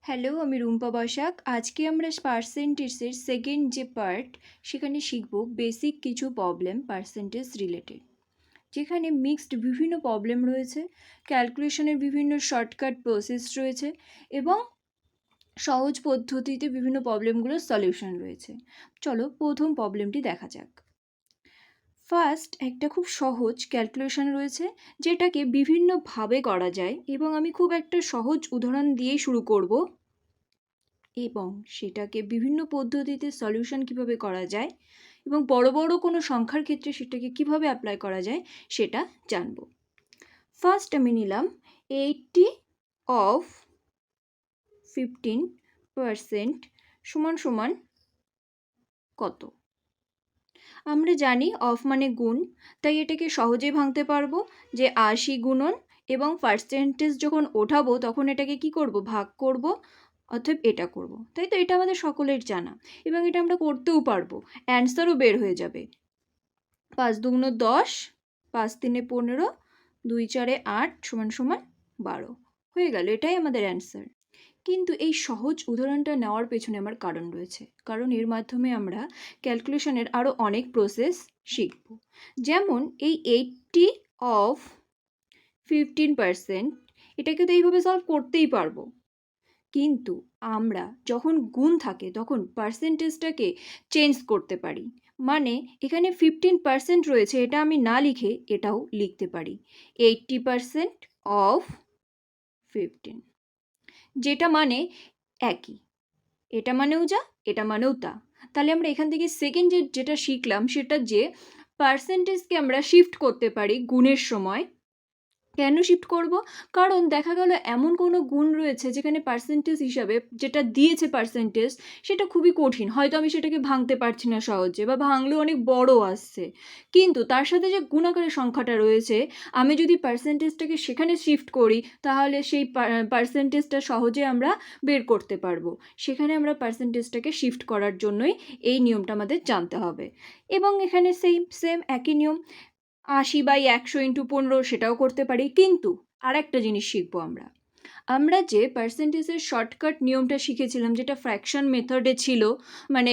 Hello, আমি রুম্পা বসাক। আজকে আমরা পার্সেন্টেজের সেকেন্ড যে পার্ট সেখানে শিখব বেসিক কিছু প্রবলেম পার্সেন্টেজ রিলেটেড, যেখানে মিক্সড বিভিন্ন প্রবলেম রয়েছে, ক্যালকুলেশনের বিভিন্ন শর্টকাট প্রসেস রয়েছে এবং সহজ পদ্ধতিতে বিভিন্ন প্রবলেমগুলোর সলিউশন রয়েছে। চলো প্রথম প্রবলেমটি দেখা যাক। ফার্স্ট একটা খুব সহজ ক্যালকুলেশন রয়েছে, যেটাকে বিভিন্নভাবে করা যায় এবং আমি খুব একটা সহজ উদাহরণ দিয়েই শুরু করব এবং সেটাকে বিভিন্ন পদ্ধতিতে সলিউশন কিভাবে করা যায় এবং বড় বড় কোনো সংখ্যার ক্ষেত্রে সেটাকে কিভাবে অ্যাপ্লাই করা যায় সেটা জানব। ফার্স্ট আমি নিলাম 80 অফ 15% সমান সমান কত। আমরা জানি অফ মানে গুণ, তাই এটাকে সহজেই ভাঙতে পারবো যে 80 গুণন এবং পার্সেন্টেজ যখন ওঠাবো তখন এটাকে কি করব, ভাগ করব, অতএব এটা করব। তাই তো এটা আমাদের সকলের জানা এবং এটা আমরা করতেও পারবো, অ্যান্সারও বের হয়ে যাবে। 5 দুগুণ 10, 5 তিনে 15, 2 4 8 সমান সমান 12 হয়ে গেল। এটাই আমাদের অ্যান্সার। কিন্তু এই সহজ উদাহরণটা নেওয়ার পেছনে আমার কারণ রয়েছে, কারণ এর মাধ্যমে আমরা ক্যালকুলেশনের আরও অনেক প্রসেস শিখব। যেমন এই 80 অফ 15% এটাকে তো এইভাবে সলভ করতেই পারবো, কিন্তু আমরা যখন গুণ থাকে তখন পার্সেন্টেজটাকে চেঞ্জ করতে পারি। মানে এখানে 15% রয়েছে, এটা আমি না লিখে এটাও লিখতে পারি 80% অফ 15, যেটা মানে একই, এটা মানেও যা এটা মানেও তা। তাহলে আমরা এখান থেকে সেকেন্ড যেটা শিখলাম সেটা যে পার্সেন্টেজকে আমরা শিফট করতে পারি গুণের সময়। কেন শিফট করব? কারণ দেখা গেল এমন কোনো গুণ রয়েছে যেখানে পার্সেন্টেজ হিসাবে যেটা দিয়েছে পার্সেন্টেজ সেটা খুবই কঠিন, হয়তো আমি সেটাকে ভাঙতে পারছি না সহজে বা ভাঙলেও অনেক বড় আসছে, কিন্তু তার সাথে যে গুণ আকারের সংখ্যাটা রয়েছে আমি যদি পার্সেন্টেজটাকে সেখানে শিফট করি তাহলে সেই পার্সেন্টেজটা সহজে আমরা বের করতে পারবো। সেখানে আমরা পার্সেন্টেজটাকে শিফট করার জন্যই এই নিয়মটা আমাদের জানতে হবে। এবং এখানে সেম একই নিয়ম 80/100 × 15 সেটাও করতে পারি। কিন্তু আর একটা জিনিস শিখবো আমরা যে পার্সেন্টেজের শর্টকাট নিয়মটা শিখেছিলাম যেটা ফ্র্যাকশন মেথডে ছিল, মানে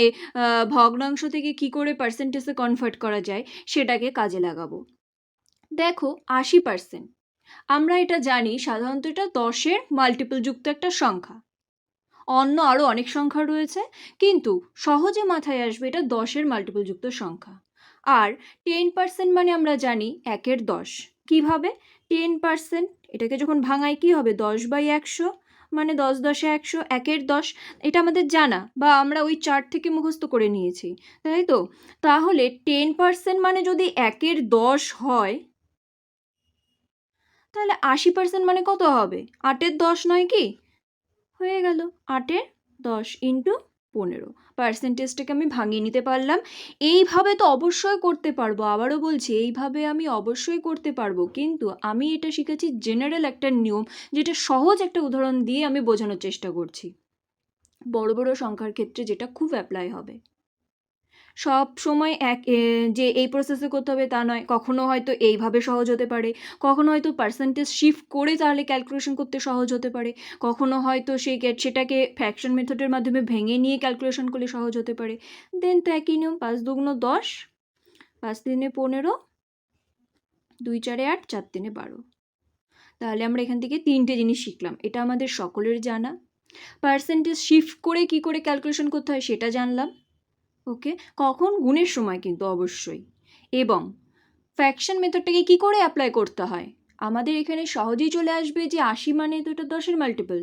ভগ্নাংশ থেকে কি করে পার্সেন্টেজে কনভার্ট করা যায় সেটাকে কাজে লাগাবো। দেখো 80%, আমরা এটা জানি সাধারণত এটা 10-এর মাল্টিপল যুক্ত একটা সংখ্যা। অন্য আরও অনেক সংখ্যা রয়েছে, কিন্তু সহজে মাথায় আসবে এটা 10-এর মাল্টিপল যুক্ত সংখ্যা। আর 10% মানে আমরা জানি 1-এর 10। কীভাবে? 10% এটাকে যখন ভাঙাই কী হবে, 10/100, মানে 10 10-এ 100, 1-এর 10, এটা আমাদের জানা বা আমরা ওই চার্ট থেকে মুখস্থ করে নিয়েছি, তাই তো? তাহলে 10% মানে যদি 1-এর 10 হয় তাহলে 80% মানে কত হবে? 8-এর 10 নয় কি? হয়ে গেল 8-এর 10 × 15, পার্সেন্টেজটাকে আমি ভাঙিয়ে নিতে পারলাম। এইভাবে তো অবশ্যই করতে পারবো, আবারও বলছি এইভাবে আমি অবশ্যই করতে পারবো, কিন্তু আমি এটা শিখেছি জেনারেল একটা নিয়ম, যেটা সহজ একটা উদাহরণ দিয়ে আমি বোঝানোর চেষ্টা করছি। বড় বড় সংখ্যার ক্ষেত্রে যেটা খুব অ্যাপ্লাই হবে। সব সময় যে এই প্রসেসে করতে হবে তা নয়, কখনো হয়তো এইভাবে সহজ হতে পারে, কখনো হয়তো পার্সেন্টেজ শিফট করে তাহলে ক্যালকুলেশন করতে সহজ হতে পারে, কখনো হয়তো সেটাকে ফ্র্যাকশন মেথডের মাধ্যমে ভেঙে নিয়ে ক্যালকুলেশন করলে সহজ হতে পারে। দেন তো একই নিয়ম, 5 দুগুণ 10, 5 তিনে 15, 2 4 8, 4 তিনে 12। তাহলে আমরা এখান থেকে 3টে জিনিস শিখলাম, এটা আমাদের সকলের জানা। পার্সেন্টেজ শিফট করে কি করে ক্যালকুলেশন করতে হয় সেটা জানলাম, ওকে, কখন? গুণের সময় কিন্তু অবশ্যই। এবং ফ্র্যাকশন মেথডটাকে কি করে অ্যাপ্লাই করতে হয় আমাদের এখানে সহজেই চলে আসবে যে 80 মানে তো এটা 10-এর মাল্টিপল,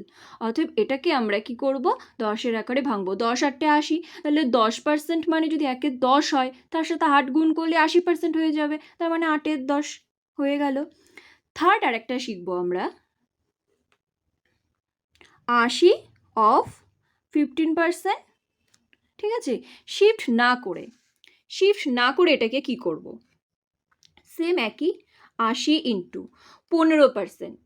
অতএব এটাকে আমরা কি করব, 10-এর আকারে ভাঙবো। 10 8-এ 80, তাহলে 10% মানে যদি 1-এর 10 হয় তার সাথে 8 গুণ করলে 80% হয়ে যাবে, তার মানে 8-এর 10 হয়ে গেল। থার্ড আরেকটা শিখবো আমরা, 80 অফ 15%, ঠিক আছে? শিফট না করে এটাকে কি করব, সেম একই 80 × 15%।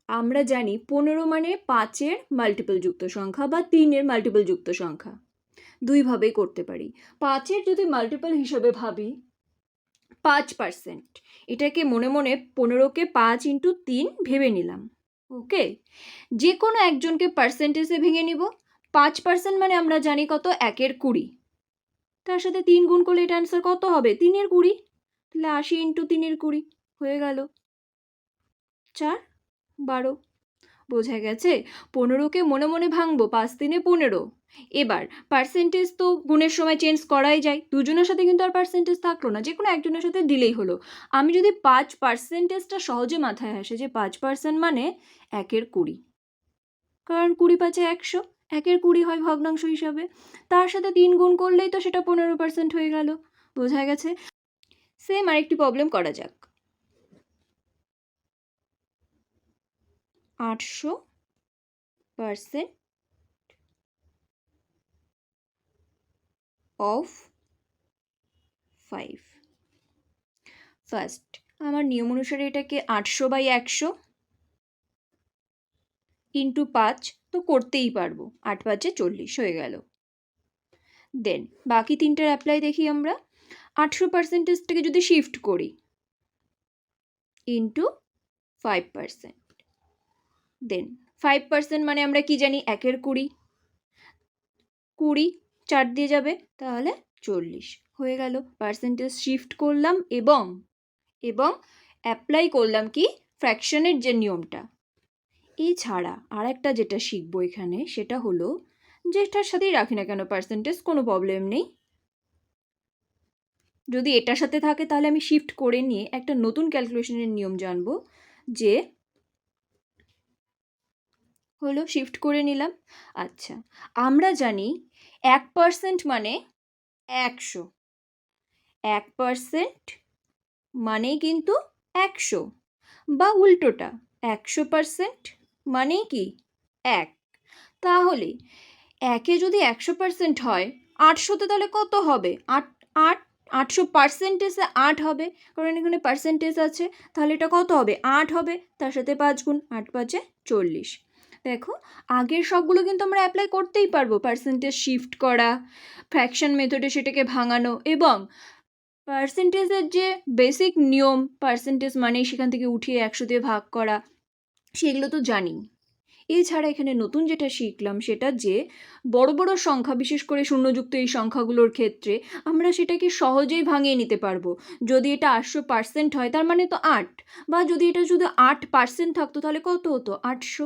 আমরা জানি 15 মানে 5-এর মাল্টিপল যুক্ত সংখ্যা বা 3-এর মাল্টিপল যুক্ত সংখ্যা। দুইভাবেই করতে পারি। 5-এর যদি মাল্টিপল হিসেবে ভাবি 5%, এটাকে মনে মনে 15কে 5 × 3 ভেবে নিলাম, ওকে, যে কোনো একজনকে পার্সেন্টেজে ভেঙে নিব। 5% মানে আমরা জানি কত, 1/20। তার সাথে 3 গুণ করলে এটা অ্যান্সার কত হবে, 3/20। তাহলে 80 ইন্টু 3/20 হয়ে গেল 4, 12। বোঝা গেছে? 15কে মনে মনে ভাঙবো, 5 3 15। এবার পার্সেন্টেজ তো গুণের সময় চেঞ্জ করাই যায়, দুজনের সাথে কিন্তু আর পার্সেন্টেজ থাকলো না, যে কোনো একজনের সাথে দিলেই হলো। আমি যদি 5%টা সহজে মাথায় আসে যে 5% মানে 1/20, কারণ 20 5 100, 1/20 হয় ভগ্নাংশ হিসাবে। তার সাথে 3 গুণ করলেই তো সেটা 15% হয়ে গেল। বোঝা গেছে? সেম আরেকটি প্রবলেম করা যাক। 800% অফ 5। ফার্স্ট আমার নিয়ম অনুসারে এটাকে 800/100 ইন্টু 5 তো করতেই পারবো, 8 5 40 হয়ে গেল। দেন বাকি তিনটার অ্যাপ্লাই দেখি আমরা। 800%টাকে যদি শিফট করি ইন্টু 5%, দেন 5% মানে আমরা কি জানি, 1/20। 20 4 দিয়ে যাবে, তাহলে 40 হয়ে গেল। পার্সেন্টেজ শিফট করলাম এবং অ্যাপ্লাই করলাম কি, ফ্র্যাকশনের যে নিয়মটা। এছাড়া আর একটা যেটা শিখবো এখানে, সেটা হলো, যেটার সাথেই রাখি না কেন পার্সেন্টেজ, কোনো প্রবলেম নেই, যদি এটার সাথে থাকে তাহলে আমি শিফট করে নিয়ে একটা নতুন ক্যালকুলেশনের নিয়ম জানবো, যে হলো শিফট করে নিলাম। আচ্ছা, আমরা জানি 1% মানে 100, 1% মানেই কিন্তু 100, বা উল্টোটা 100% মানেই কি 1। তাহলে 1-এ যদি 100% হয়, 800-তে তাহলে কত হবে, 800%-এ 8 হবে, কারণ এখানে পার্সেন্টেজ আছে। তাহলে এটা কত হবে, 8 হবে, তার সাথে 5 গুণ, 8 5 40। দেখো, আগের সবগুলো কিন্তু আমরা অ্যাপ্লাই করতেই পারবো, পার্সেন্টেজ শিফট করা, ফ্র্যাকশন মেথডে সেটাকে ভাঙানো, এবং পার্সেন্টেজের যে বেসিক নিয়ম, পার্সেন্টেজ মানে সেখান থেকে উঠিয়ে 100 দিয়ে ভাগ করা, সেগুলো তো জানি। এছাড়া এখানে নতুন যেটা শিখলাম সেটা যে বড় বড় সংখ্যা, বিশেষ করে শূন্যযুক্ত এই সংখ্যাগুলোর ক্ষেত্রে আমরা সেটাকে সহজেই ভাঙিয়ে নিতে পারবো। যদি এটা 800% হয় তার মানে তো 8, বা যদি এটা শুধু 8% থাকতো তাহলে কত হতো, 800।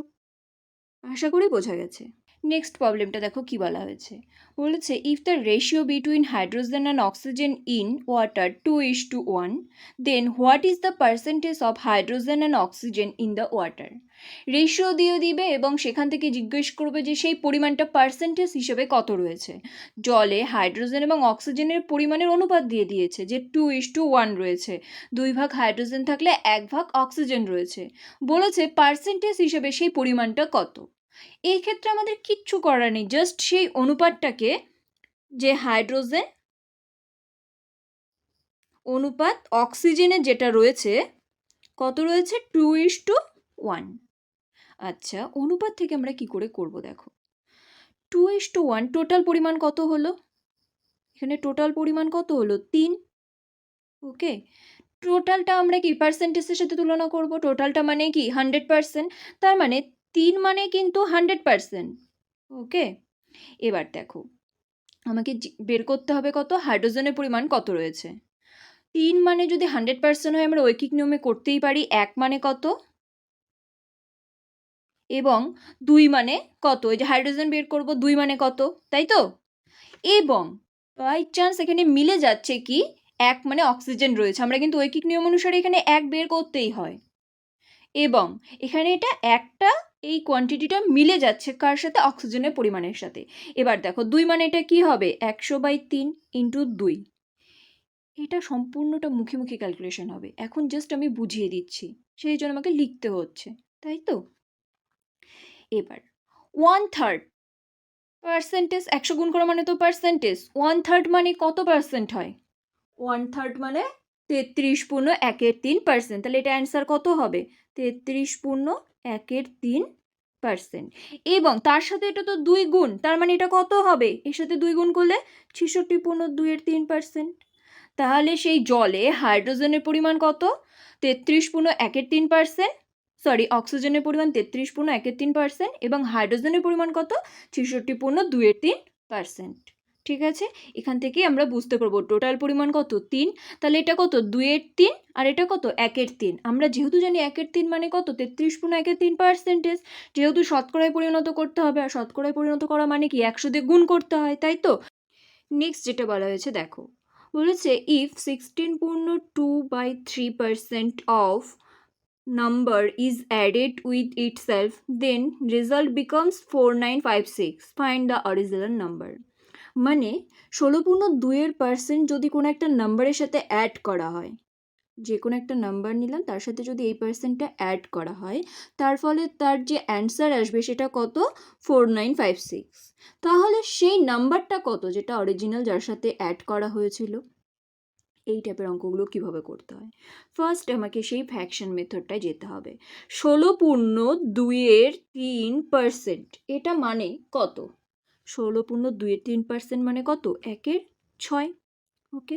আশা করি বোঝা গেছে। নেক্সট প্রবলেমটা দেখো কি বলা হয়েছে। বলেছে if the ratio between hydrogen and oxygen in water 2:1, then what is the percentage of hydrogen and oxygen in the water. Ratio দিয়ে দিবে এবং সেখান থেকে জিজ্ঞেস করবে যে সেই পরিমাণটা পার্সেন্টেজ হিসেবে কত রয়েছে। জলে হাইড্রোজেন এবং অক্সিজেনের পরিমাণের অনুপাত দিয়ে দিয়েছে যে 2:1 রয়েছে, 2 ভাগ হাইড্রোজেন থাকলে 1 ভাগ অক্সিজেন রয়েছে। বলেছে পার্সেন্টেজ হিসেবে সেই পরিমাণটা কত। এই ক্ষেত্রে আমাদের কিচ্ছু করার নেই, জাস্ট সেই অনুপাতটাকে, যে হাইড্রোজেন অনুপাত অক্সিজেনের যেটা রয়েছে, কত রয়েছে, 2:1। আচ্ছা, অনুপাত থেকে আমরা কি করে করব, দেখো 2:1 টোটাল পরিমাণ কত হলো, এখানে টোটাল পরিমাণ কত হলো, 3। ওকে, টোটালটা আমরা কি পার্সেন্টেজের সাথে তুলনা করব, টোটালটা মানে কি 100%, তার মানে 3 মানে কিন্তু 100%। ওকে, এবার দেখো আমাকে বের করতে হবে কত, হাইড্রোজেনের পরিমাণ কত রয়েছে। 3 মানে যদি 100% হয় আমরা ঐকিক নিয়মে করতেই পারি, 1 মানে কত এবং 2 মানে কত, এই যে হাইড্রোজেন বের করব, 2 মানে কত, তাই তো। এবং বাই চান্স এখানে মিলে যাচ্ছে কি, 1 মানে অক্সিজেন রয়েছে, আমরা কিন্তু ঐকিক নিয়ম অনুসারে এখানে 1 বের করতেই হয়, এবং এখানে এটা একটা এই কোয়ান্টিটিটা মিলে যাচ্ছে কার সাথে, অক্সিজেনের পরিমাণের সাথে। এবার দেখো 2 মানে এটা কি হবে, 100/3 ইন্টু 2। এটা সম্পূর্ণটা মুখে মুখে ক্যালকুলেশন হবে, এখন জাস্ট আমি বুঝিয়ে দিচ্ছি, সেই জন্য আমাকে লিখতে হচ্ছে, তাই তো। এবার 1/3 পার্সেন্টেজ, 100 গুণ করা মানে তো পার্সেন্টেজ, 1/3 মানে কত পার্সেন্ট হয়, 1/3 মানে 33.1/3%। তাহলে এটা অ্যান্সার কত হবে, 33.1/3%। এবং তার সাথে এটা তো 2 গুণ, তার মানে এটা কত হবে, এর সাথে 2 গুণ করলে 66.2/3%। তাহলে সেই জলে হাইড্রোজেনের পরিমাণ কত, 33.1/3%, সরি, অক্সিজেনের পরিমাণ 33.1 এবং হাইড্রোজেনের পরিমাণ কত? 66.2 ঠিক আছে, এখান থেকেই আমরা বুঝতে পারবো টোটাল পরিমাণ কত? 3। তাহলে এটা কত? 2/3 আর এটা কত? 1/3। আমরা যেহেতু জানি 1/3 মানে কত? 33.3%। যেহেতু শতকরায় পরিণত করতে হবে, আর শতকরায় পরিণত করা মানে কি 100 দিয়ে গুণ করতে হয়, তাই তো? নেক্সট যেটা বলা হয়েছে দেখো, বলেছে if 16.2/3% of number is added with itself, then result becomes 4956. Find the original number. মানে 16.2% যদি কোনো একটা নাম্বারের সাথে অ্যাড করা হয়, যে কোনো একটা নাম্বার নিলাম, তার সাথে যদি এই পার্সেন্টটা অ্যাড করা হয়, তার ফলে তার যে অ্যান্সার আসবে সেটা কত? 4956। তাহলে সেই নাম্বারটা কত যেটা অরিজিনাল, যার সাথে অ্যাড করা হয়েছিল? এই টাইপের অঙ্কগুলো কিভাবে করতে হয়? ফার্স্ট আমাকে সেই ফ্র্যাকশন মেথডটায় যেতে হবে। 16.2/3%, এটা মানে কত? 16.2/3% মানে কত? 1/6। ওকে,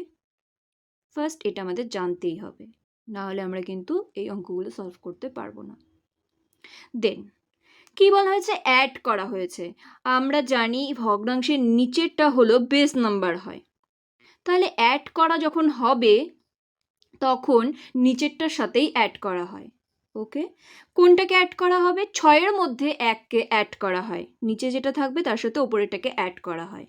ফার্স্ট এটা আমাদের জানতেই হবে, না হলে আমরা কিন্তু এই অঙ্কগুলো সলভ করতে পারবো না। দেন কি বলা হয়েছে? অ্যাড করা হয়েছে। আমরা জানি ভগ্নাংশের নিচেরটা হলো বেস নাম্বার হয়, তাহলে অ্যাড করা যখন হবে তখন নিচেরটার সাথেই অ্যাড করা হয়। ওকে, কোনটাকে অ্যাড করা হবে? 6-এর মধ্যে 1কে অ্যাড করা হয়, নিচে যেটা থাকবে তার সাথে ওপরেরটাকে অ্যাড করা হয়।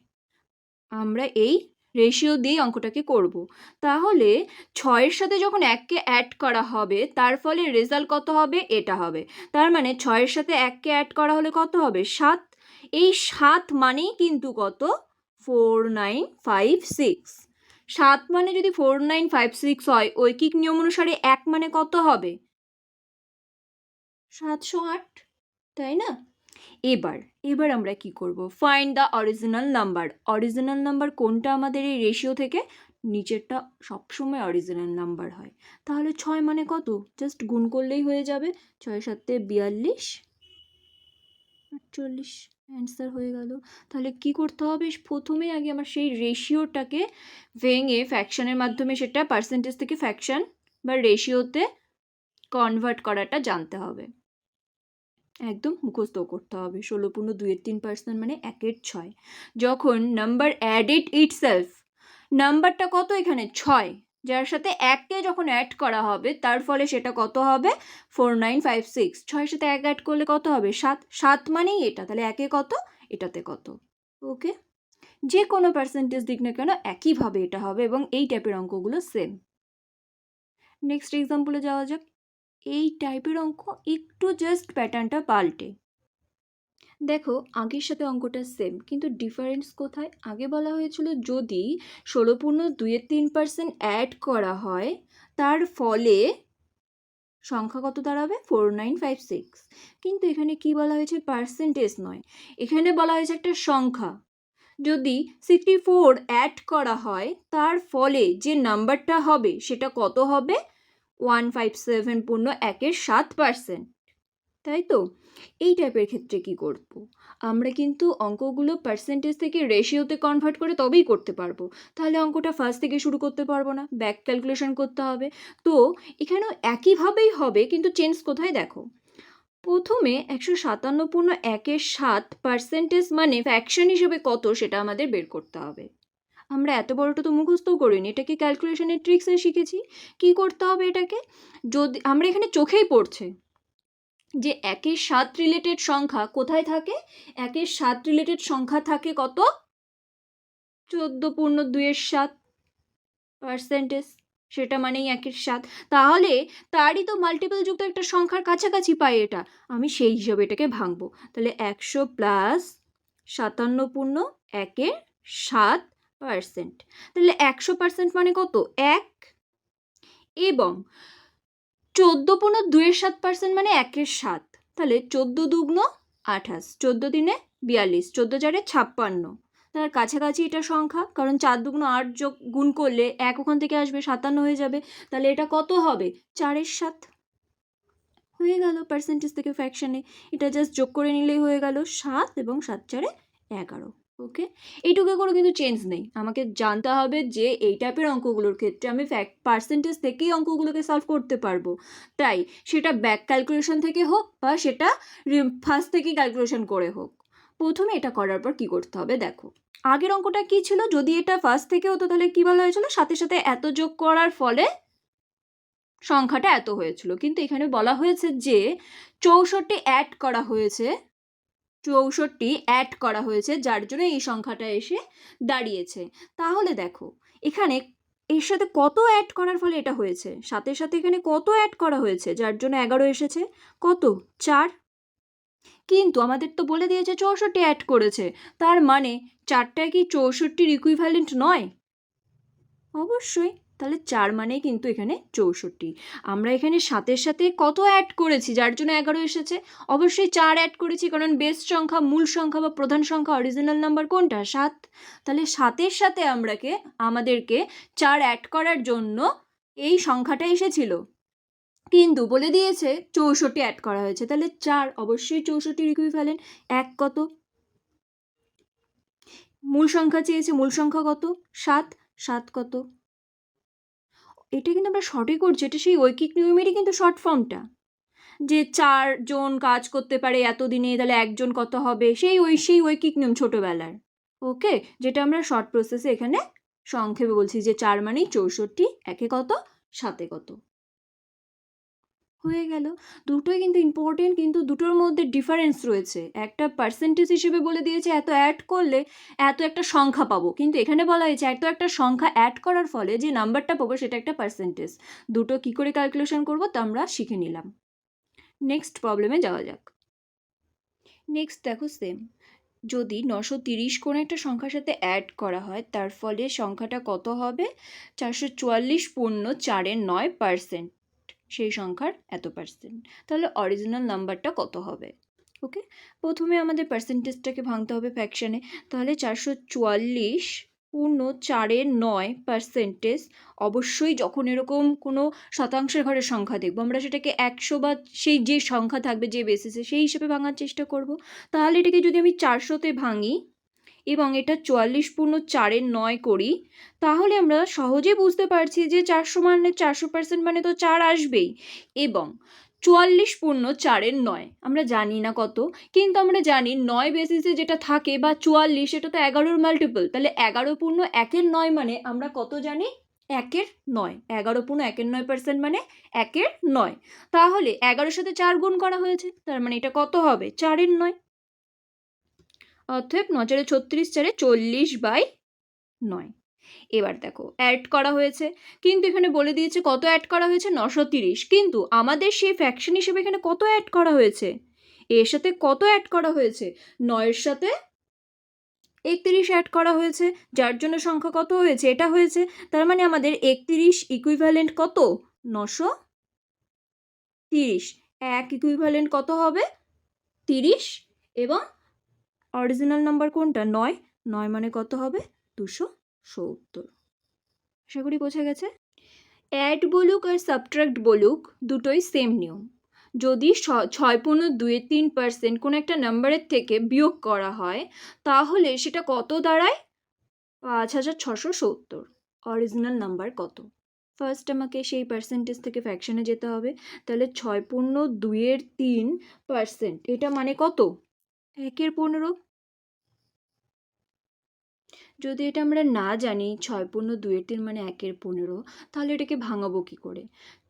আমরা এই রেশিও দিয়েই অঙ্কটাকে করব। তাহলে 6-এর সাথে যখন 1কে অ্যাড করা হবে, তার ফলে রেজাল্ট কত হবে? এটা হবে। তার মানে 6-এর সাথে 1কে অ্যাড করা হলে কত হবে? 7। এই 7 মানেই কিন্তু কত? 4956। 7 মানে যদি 4956 হয়, ঐকিক নিয়ম অনুসারে 1 মানে কত হবে? 708, তাই না? এবার আমরা কি করব? Find the original number. Original number কোনটা আমাদের এই রেশিও থেকে? নিচেরটা সবসময় অরিজিনাল নাম্বার হয়। তাহলে 6 মানে কত? জাস্ট গুণ করলেই হয়ে যাবে। 6 7 42, 48, অ্যান্সার হয়ে গেল। তাহলে কি করতে হবে? প্রথমেই আগে আমার সেই রেশিওটাকে ভেঙে ফ্র্যাকশনের মাধ্যমে সেটা পার্সেন্টেজ থেকে ফ্র্যাকশন বা রেশিওতে কনভার্ট করাটা জানতে হবে, একদম মুখস্থ করতে হবে। 16.2/3% মানে 1/6। যখন নাম্বার অ্যাডেড ইটসেলফ, নাম্বারটা কত এখানে? 6, যার সাথে 1কে যখন অ্যাড করা হবে তার ফলে সেটা কত হবে? 4956। 6-এর সাথে 1 অ্যাড করলে কত হবে? 7। 7 মানেই এটা, তাহলে 1-এ কত, এটাতে কত। ওকে, যে কোনো পার্সেন্টেজ দিক না কেন একইভাবে এটা হবে, এবং এই টাইপের অঙ্কগুলো সেম। নেক্সট এক্সাম্পলে যাওয়া যাক। এই টাইপের অঙ্ক একটু জাস্ট প্যাটার্নটা পাল্টে। দেখো আগের সাথে অঙ্কটা সেম, কিন্তু ডিফারেন্স কোথায়? আগে বলা হয়েছিল যদি 16.2/3% অ্যাড করা হয়, তার ফলে সংখ্যা কত দাঁড়াবে? 4956। কিন্তু এখানে কি বলা হয়েছে? পার্সেন্টেজ নয়, এখানে বলা হয়েছে একটা সংখ্যা। যদি 64 অ্যাড করা হয়, তার ফলে যে নাম্বারটা হবে সেটা কত হবে? 157.1/7%, তাই তো? এই টাইপের ক্ষেত্রে কি করব? আমরা কিন্তু অঙ্কগুলো পার্সেন্টেজ থেকে রেশিওতে কনভার্ট করে তবেই করতে পারবো। তাহলে অঙ্কটা ফার্স্ট থেকে শুরু করতে পারবো না, ব্যাক ক্যালকুলেশন করতে হবে। তো এখানেও একইভাবেই হবে, কিন্তু চেঞ্জ কোথায় দেখো। প্রথমে 157.1/7% মানে ফ্র্যাকশন হিসেবে কত সেটা আমাদের বের করতে হবে। আমরা এত বড়টা তো মুখস্থও করিনি, এটাকে ক্যালকুলেশনের ট্রিক্সে শিখেছি। কি করতে হবে এটাকে? যদি আমরা এখানে চোখেই পড়ছে যে 1/7 রিলেটেড সংখ্যা কোথায় থাকে? 1/7 রিলেটেড সংখ্যা থাকে কত? 14.2/7%, সেটা মানেই 1/7। তাহলে তারই তো মাল্টিপল যুক্ত একটা সংখ্যার কাছাকাছি পাই এটা, আমি সেই হিসাবে এটাকে ভাঙবো। তাহলে 100 প্লাস 57.1/7%, তাহলে 100% মানে কত? 1, এবং 14.2/7% মানে 1/7, তাহলে 14 দুগুণ 28, 14 দিনে 42, 14 4 56। তার কাছাকাছি এটা সংখ্যা, কারণ 4 দুগুণ 8 যোগ গুণ করলে 1 ওখান থেকে আসবে, 57 হয়ে যাবে। তাহলে এটা কত হবে? 4/7 হয়ে গেল। পার্সেন্টেজ থেকে ফ্র্যাকশনে এটা জাস্ট যোগ করে নিলেই হয়ে গেল 7 এবং 7 4 11। ওকে, এইটুকু করে কিন্তু চেঞ্জ নেই, আমাকে জানতে হবে যে এই টাইপের অঙ্কগুলোর ক্ষেত্রে আমি পার্সেন্টেজ থেকেই অঙ্কগুলোকে সলভ করতে পারবো, তাই সেটা ব্যাক ক্যালকুলেশন থেকে হোক বা সেটা ফার্স্ট থেকেই ক্যালকুলেশন করে হোক। প্রথমে এটা করার পর কি করতে হবে দেখো, আগের অঙ্কটা কি ছিল, যদি এটা ফার্স্ট থেকে হতো তাহলে কি বলা হয়েছিল, সাথে সাথে এত যোগ করার ফলে সংখ্যাটা এত হয়েছিল, কিন্তু এখানে বলা হয়েছে যে 64 অ্যাড করা হয়েছে, 64 অ্যাড করা হয়েছে, যার জন্য এই সংখ্যাটা এসে দাঁড়িয়েছে। তাহলে দেখো এখানে এর সাথে কত অ্যাড করার ফলে এটা হয়েছে, সাথে সাথে এখানে কত অ্যাড করা হয়েছে যার জন্য 11 এসেছে, কত 4, কিন্তু আমাদের তো বলে দিয়েছে 64 অ্যাড করেছে, তার মানে 4টা কি 64-র ইকুইভ্যালেন্ট নয়? অবশ্যই, তাহলে 4 মানে কিন্তু এখানে 64। আমরা এখানে সাথের সাথে কত অ্যাড করেছি যার জন্য 11 এসেছে, অবশ্যই 4 অ্যাড করেছি, কারণ বেস সংখ্যা, মূল সংখ্যা বা প্রধান সংখ্যা অরিজিনাল নাম্বার কোনটা, 7। তাহলে 7-এর সাথে আমাদেরকে 4 অ্যাড করার জন্য এই সংখ্যাটা এসেছিল, কিন্তু বলে দিয়েছে 64 অ্যাড করা হয়েছে, তাহলে 4 অবশ্যই 64-র ইকুইভ্যালেন্ট। 1 কত, মূল সংখ্যা চেয়েছে, মূল সংখ্যা কত 7, 7 কত, এটা কিন্তু আমরা শর্টে করছি, এটা সেই ঐকিক নিয়মেরই কিন্তু শর্ট ফর্মটা, যে 4 জন কাজ করতে পারে এতদিনে, তাহলে একজন কত হবে, সেই ঐকিক নিয়ম ছোটবেলার। ওকে, যেটা আমরা শর্ট প্রসেসে এখানে সংক্ষেপে বলছি যে 4 মানেই 64, একে কত, 7-এ কত, হয়ে গেল। দুটোই কিন্তু ইম্পর্টেন্ট, কিন্তু দুটোর মধ্যে ডিফারেন্স রয়েছে, একটা পার্সেন্টেজ হিসেবে বলে দিয়েছে এত অ্যাড করলে এত একটা সংখ্যা পাবো, কিন্তু এখানে বলা হয়েছে এত একটা সংখ্যা অ্যাড করার ফলে যে নাম্বারটা পাবো সেটা একটা পার্সেন্টেজ। দুটো কি করে ক্যালকুলেশন করবো তা আমরা শিখে নিলাম। নেক্সট প্রবলেমে যাওয়া যাক। নেক্সট দেখো সেম, যদি 930 কোনো একটা সংখ্যার সাথে অ্যাড করা হয় তার ফলে সংখ্যাটা কত হবে, 444.4%, সেই সংখ্যার এত পার্সেন্ট, তাহলে অরিজিনাল নাম্বারটা কত হবে। ওকে, প্রথমে আমাদের পার্সেন্টেজটাকে ভাঙতে হবে ফ্র্যাকশানে, তাহলে 444.4%, অবশ্যই যখন এরকম কোনো শতাংশের ঘরের সংখ্যা দেখবো আমরা সেটাকে 100 বা সেই যে সংখ্যা থাকবে যে বেসিসে সেই হিসেবে ভাঙার চেষ্টা করব। তাহলে এটাকে যদি আমি 400-তে ভাঙি এবং এটা 44.4 করি, তাহলে আমরা সহজে বুঝতে পারছি যে 400 মানে 400% মানে তো 4 আসবেই, এবং 44.4 আমরা জানি না কত, কিন্তু আমরা জানি 9 বেসিসে যেটা থাকে বা 44 সেটা তো 11-র মাল্টিপল, তাহলে 11.1 মানে আমরা কত জানি, 1/9, 11.1 মানে 1/9, তাহলে 11-র সাথে 4 গুণ করা হয়েছে, তার মানে এটা কত হবে, 4/9, অর্থাৎ 9×4 = 40/9। এবার দেখো অ্যাড করা হয়েছে, কিন্তু এখানে বলে দিয়েছে কত অ্যাড করা হয়েছে, 930, কিন্তু আমাদের সেই ফ্র্যাকশন হিসেবে এখানে কত অ্যাড করা হয়েছে, এর সাথে কত অ্যাড করা হয়েছে, 9-এর সাথে 31 অ্যাড করা হয়েছে, যার জন্য সংখ্যা কত হয়েছে, এটা হয়েছে, তার মানে আমাদের 31 ইকুইভ্যালেন্ট কত, 930, 1 ইকুইভ্যালেন্ট কত হবে, 30, এবং অরিজিনাল নাম্বার কোনটা, 9, 9 মানে কত হবে, 270। আশা করি বোঝা গেছে। অ্যাড বলুক আর সাবট্রাক্ট বলুক দুটোই সেম নিয়ম, যদি 6.23% কোনো একটা নাম্বারের থেকে বিয়োগ করা হয় তাহলে সেটা কত দাঁড়ায়, 5670, অরিজিনাল নাম্বার কত। ফার্স্ট আমাকে সেই পার্সেন্টেজ থেকে ফ্র্যাকশনে যেতে হবে, তাহলে 6.23%, এটা মানে কত, 1/15। যদি এটা আমরা না জানি 6.23 মানে 1/15, তাহলে এটাকে ভাঙাবো কি করে,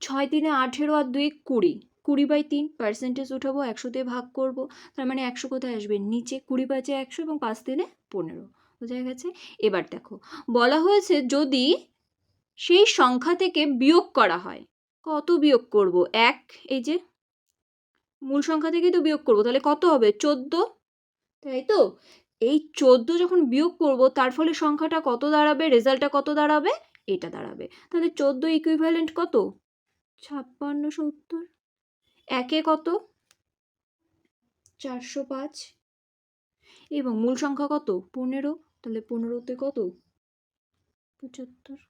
6 3 18 আর 2 20, 20/3, পার্সেন্টেজ উঠাবো 100 দিয়ে ভাগ করব, তার মানে 100 কোথায় আসবে, নিচে, 20 5 100 এবং 5 3 15, বোঝা গেছে। এবার দেখো বলা হয়েছে যদি সেই সংখ্যা থেকে বিয়োগ করা হয়, কত বিয়োগ করব, 1, এই যে মূল সংখ্যা থেকেই তো বিয়োগ করব, তাহলে কত হবে, 14, তাই তো। এই 14 যখন বিয়োগ করব তার ফলে সংখ্যাটা কত দাঁড়াবে, রেজাল্টটা কত দাঁড়াবে, এটা দাঁড়াবে, তাহলে 14 ইকুইভ্যালেন্ট কত, 5670, একে কত, 405, এবং মূল সংখ্যা কত, 15, তাহলে 15-তে কত, 75,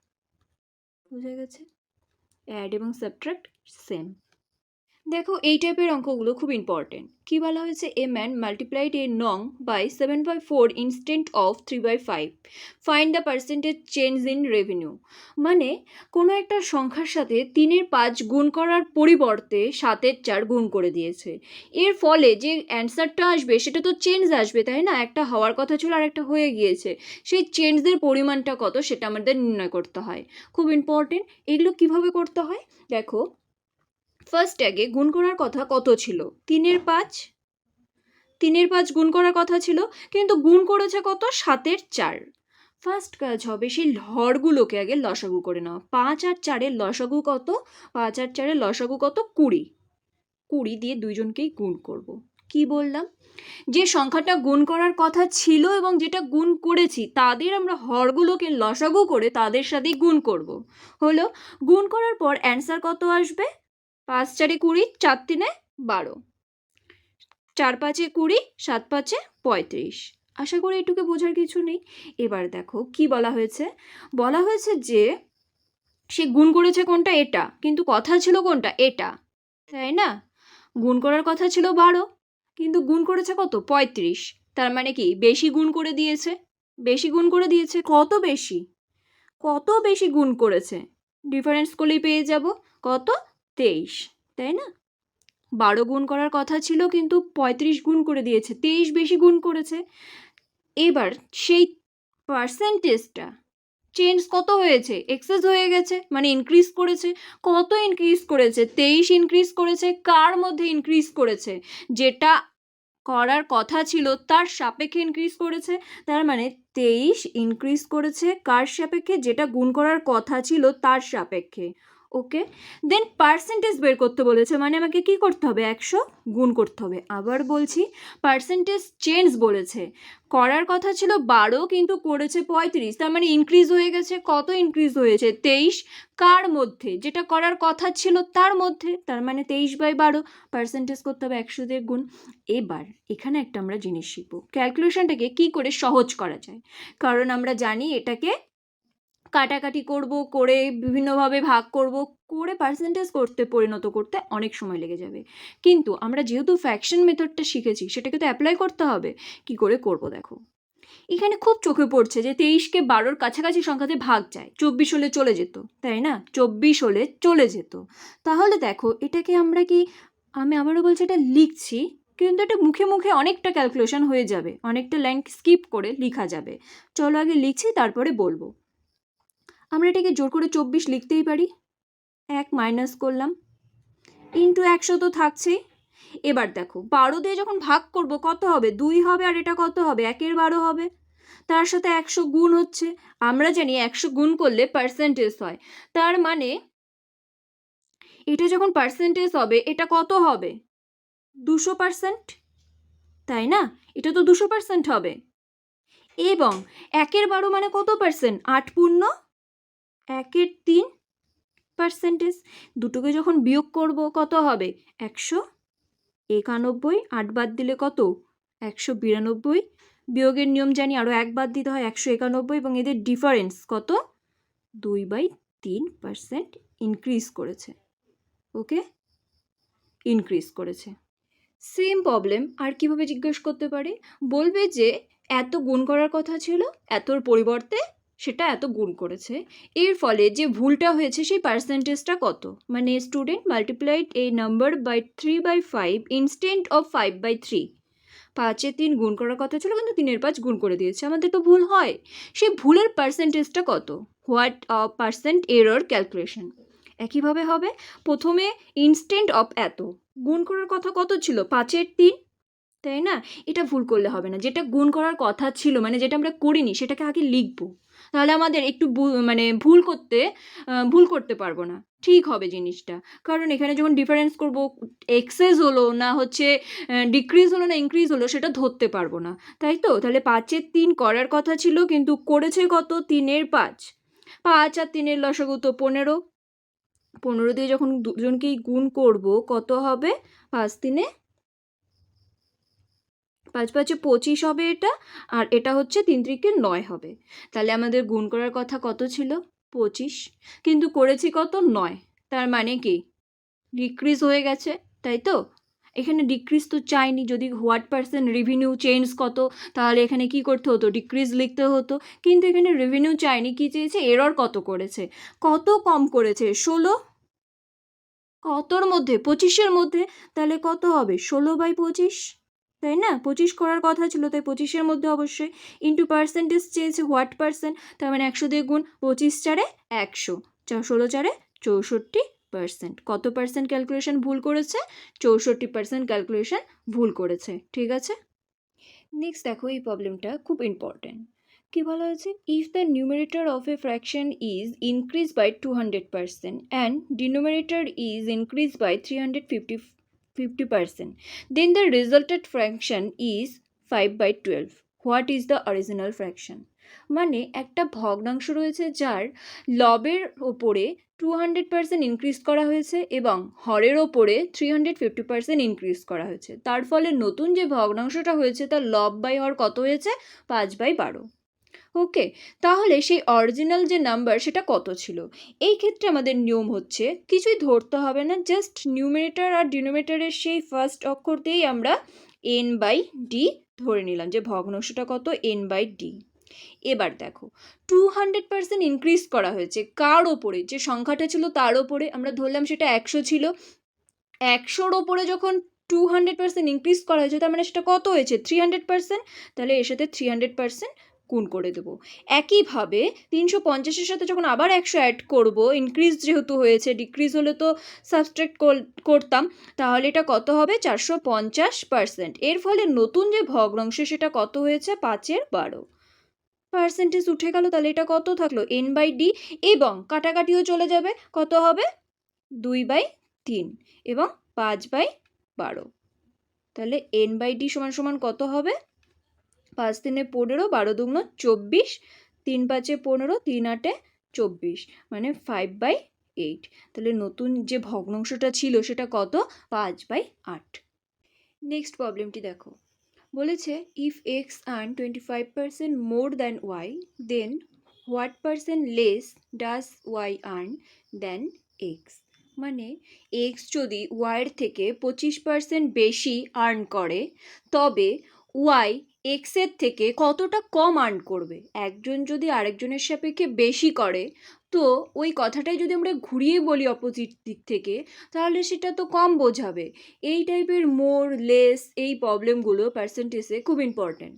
বুঝা গেছে। অ্যাড এবং সাবট্রাক্ট সেম। দেখো এই টাইপের অঙ্কগুলো খুব ইম্পর্টেন্ট। কি বলা হয়েছে, এ ম্যান মাল্টিপ্লাইড এ নং by 7/4 instead of 3/5, find the percentage change in revenue. মানে কোনো একটা সংখ্যার সাথে 3/5 গুণ করার পরিবর্তে 7/4 গুণ করে দিয়েছে। এর ফলে যে অ্যান্সারটা আসবে সেটা তো চেঞ্জ আসবে, তাই না? একটা হওয়ার কথা ছিল আর একটা হয়ে গিয়েছে, সেই চেঞ্জের পরিমাণটা কত সেটা আমাদের নির্ণয় করতে হয়। খুব ইম্পর্টেন্ট। এগুলো কিভাবে করতে হয় দেখো, ফার্স্ট আগে গুণ করার কথা কত ছিল, 3/5, 3/5 গুণ করার কথা ছিল, কিন্তু গুণ করেছে কত, 7/4। ফার্স্ট কাজ হবে সেই হরগুলোকে আগে লসাগু করে নেওয়া। 5 আর 4-এর লসাগু কত, 5 আর 4-এর লসাগু কত, 20। 20 দিয়ে দুইজনকেই গুণ করব। কি বললাম, যে সংখ্যাটা গুণ করার কথা ছিল এবং যেটা গুণ করেছি তাদের আমরা হরগুলোকে লসাগু করে তাদের সাথেই গুণ করব। হলো, গুণ করার পর অ্যান্সার কত আসবে, 5 4-এ 20, 4 3-এ 12, 4 5-এ 20, 7 5-এ 35। আশা করি এটুকু বোঝার কিছু নেই। এবার দেখো কি বলা হয়েছে, বলা হয়েছে যে সে গুণ করেছে কোনটা, এটা, কিন্তু কথা ছিল কোনটা, এটা, তাই না? গুণ করার কথা ছিল 12, কিন্তু গুণ করেছে কত, 35। তার মানে কি বেশি গুণ করে দিয়েছে, বেশি গুণ করে দিয়েছে। কত বেশি, কত বেশি গুণ করেছে, ডিফারেন্স করলেই পেয়ে যাব কত, 23, তাই না? 12 গুণ করার কথা ছিল কিন্তু 35 গুণ করে দিয়েছে, 23 বেশি গুণ করেছে। এবার সেই পার্সেন্টেজটা চেঞ্জ কত হয়েছে, এক্সেস হয়ে গেছে, মানে ইনক্রিজ করেছে। কত ইনক্রিজ করেছে, 23 ইনক্রিজ করেছে। কার মধ্যে ইনক্রিজ করেছে, যেটা করার কথা ছিল তার সাপেক্ষে ইনক্রিজ করেছে। তার মানে 23 ইনক্রিজ করেছে কার সাপেক্ষে, যেটা গুণ করার কথা ছিল তার সাপেক্ষে। ওকে, দেন পার্সেন্টেজ বের করতে বলেছে, মানে আমাকে কি করতে হবে, 100 গুণ করতে হবে। আবার বলছি, পার্সেন্টেজ চেঞ্জ বলেছে, করার কথা ছিল 12 কিন্তু করেছে 35, তার মানে ইনক্রিজ হয়ে গেছে। কত ইনক্রিজ হয়েছে, 23, কার মধ্যে, যেটা করার কথা ছিল তার মধ্যে, তার মানে 23/12, পার্সেন্টেজ করতে হবে 100 দিয়ে গুণ। এবার এখানে একটা আমরা জিনিস শিখবো, ক্যালকুলেশনটাকে কি করে সহজ করা যায়। কারণ আমরা জানি এটাকে কাটাকাটি করব, করে বিভিন্নভাবে ভাগ করব, করে পার্সেন্টেজ করতে পরিণত করতে অনেক সময় লেগে যাবে। কিন্তু আমরা যেহেতু ফ্র্যাকশন মেথডটা শিখেছি সেটাকে তো অ্যাপ্লাই করতে হবে। কি করে করব দেখো, এখানে খুব চোখে পড়ছে যে 23-কে 12-র কাছাকাছি সংখ্যাতে ভাগ যায়, 24 হলে চলে যেত, তাই না? 24 হলে চলে যেত। তাহলে দেখো এটাকে আমরা কি, আমি আবারও বলছি এটা লিখছি, কিন্তু এটা মুখে মুখে অনেকটা ক্যালকুলেশন হয়ে যাবে, অনেকটা লাইন স্কিপ করে লেখা যাবে। চলো আগে লিখছি তারপরে বলবো। আমরা এটাকে জোর করে 24 লিখতেই পারি। 1 মাইনাস করলাম, ইন্টু 100 তো থাকছেই। এবার দেখো 12 দিয়ে যখন ভাগ করব কত হবে, 2 হবে, আর এটা কত হবে, 1/12 হবে। তার সাথে 100 গুণ হচ্ছে, আমরা জানি 100 গুণ করলে পার্সেন্টেজ হয়। তার মানে এটা যখন পার্সেন্টেজ হবে এটা কত হবে, 200%, তাই না? এটা তো 200% হবে। এবং 1/12 মানে কত পার্সেন্ট, 8 পূর্ণ 1/3 পার্সেন্টেজ। দুটোকে যখন বিয়োগ করব কত হবে, 191, 8 বাদ দিলে কত, 192, বিয়োগের নিয়ম জানি, আরও 1 বাদ দিতে হয়, 191, এবং এদের ডিফারেন্স কত, 2/3% ইনক্রিজ করেছে। ওকে, ইনক্রিজ করেছে। সেম প্রবলেম আর কিভাবে জিজ্ঞেস করতে পারে, বলবে যে এত গুণ করার কথা ছিল, এতর পরিবর্তে সেটা এত গুণ করেছে, এর ফলে যে ভুলটা হয়েছে সেই পার্সেন্টেজটা কত। মানে student multiplied a number by 3/5 instead of 5/3, 5-এ 3 গুণ করার কথা ছিল কিন্তু 3/5 গুণ করে দিয়েছে, আমাদের তো ভুল হয়। সেই ভুলের পার্সেন্টেজটা কত, হোয়াট পার্সেন্ট এরর ক্যালকুলেশন। একইভাবে হবে, প্রথমে ইনস্টেন্ট অফ এত, গুণ করার কথা কত ছিল, 5-এর 3, তাই না? এটা ভুল করলে হবে না, যেটা গুণ করার কথা ছিল মানে যেটা আমরা করিনি সেটাকে আগে লিখবো, তাহলে আমাদের একটু মানে ভুল করতে পারবো না, ঠিক হবে জিনিসটা। কারণ এখানে যখন ডিফারেন্স করব, এক্সেস হলো না হচ্ছে ডিক্রিজ হলো না ইনক্রিজ হলো সেটা ধরতে পারবো না, তাই তো? তাহলে 5-এর 3 করার কথা ছিল কিন্তু করেছে কত, 3/5, 5 আর 3-এর লসাগু তো 15, 15 দিয়ে যখন দুজনকেই গুণ করব কত হবে, 5 3-এ 5 5-এ 25 হবে এটা, আর এটা হচ্ছে 3 3-এ 9 হবে। তাহলে আমাদের গুণ করার কথা কত ছিল, 25, কিন্তু করেছি কত, 9, তার মানে কি ডিক্রিজ হয়ে গেছে, তাই তো? এখানে ডিক্রিজ তো চাইনি, যদি হোয়াট পার্সেন্ট রেভিনিউ চেঞ্জ কত, তাহলে এখানে কি করতে হতো, ডিক্রিজ লিখতে হতো। কিন্তু এখানে রেভিনিউ চাইনি, কি চেয়েছে, এরর কত করেছে, কত কম করেছে, 16, কতর মধ্যে, 25-এর মধ্যে, তাহলে কত হবে, 16/25, তাই না? 25 করার কথা ছিল, তাই 25-এর মধ্যে অবশ্যই। ইন্টু পার্সেন্টেজ চেয়েছে, হোয়াট পার্সেন্ট, তার মানে 100 দিয়ে গুণ, 25 × 100, 16 × 64%। কত পার্সেন্ট ক্যালকুলেশন ভুল করেছে, 64% ক্যালকুলেশন ভুল করেছে, ঠিক আছে। নেক্সট দেখো, এই প্রবলেমটা খুব ইম্পর্টেন্ট। কি বলা হয়েছে, if the numerator of a fraction is increase by 200% and denominator is increase by 350%, then the resultant fraction is 5/12. What is the original fraction? মানে একটা ভগ্নাংশ রয়েছে যার লবের ওপরে 200% ইনক্রিজ করা হয়েছে এবং হরের ওপরে 350% ইনক্রিজ করা হয়েছে। তার ফলে নতুন যে ভগ্নাংশটা হয়েছে তার লব বাই হর কত হয়েছে, 5/12। ওকে, তাহলে সেই অরিজিনাল যে নাম্বার সেটা কত ছিল? এই ক্ষেত্রে আমাদের নিয়ম হচ্ছে, কিছুই ধরতে হবে না, জাস্ট নিউমারেটর আর ডিনোমিনেটরের সেই ফার্স্ট অক্ষর দিয়েই আমরা n/d ধরে নিলাম যে ভগ্নাংশটা কত, n/d। এবার দেখো, 200% ইনক্রিজ করা হয়েছে কার ওপরে, যে সংখ্যাটা ছিল তার ওপরে, আমরা ধরলাম সেটা 100 ছিল। 100-র ওপরে যখন 200% ইনক্রিজ করা হয়েছে, তার মানে সেটা কত হয়েছে, 300%। তাহলে এর সাথে 300% গুণ করে দেবো। একইভাবে 350-এর সাথে যখন আবার 100 অ্যাড করবো, ইনক্রিজ যেহেতু হয়েছে, ডিক্রিজ হলে তো সাবস্ট্রাক্ট করতাম, তাহলে এটা কত হবে, 450%। এর ফলে নতুন যে ভগ্নাংশ সেটা কত হয়েছে, 5/12। পার্সেন্টেজ উঠে গেল, তাহলে এটা কত থাকলো, n/d, এবং কাটাকাটিও চলে যাবে, কত হবে, 2/3 এবং 5/12। তাহলে n/d সমান সমান কত হবে, 5 × 3 = 15, 12 × 2 = 24, 3 × 5 = 15, 3 × 8 = 24, মানে 5/8। তাহলে নতুন যে ভগ্নাংশটা ছিল সেটা কত, 5/8। নেক্সট প্রবলেমটি দেখো, বলেছে if x earn 25% more than y, then what percent less does y earn than x? মানে x যদি y এর থেকে 25% বেশি আর্ন করে, তবে y x এর থেকে কতটা কম আর্ন করবে। একজন যদি আরেকজনের সাপেক্ষে বেশি করে, তো ওই কথাটাই যদি আমরা ঘুরিয়ে বলি অপোজিট দিক থেকে, তাহলে সেটা তো কম বোঝাবে। এই টাইপের মোর, লেস, এই প্রবলেমগুলো পার্সেন্টেজে খুব ইম্পর্ট্যান্ট।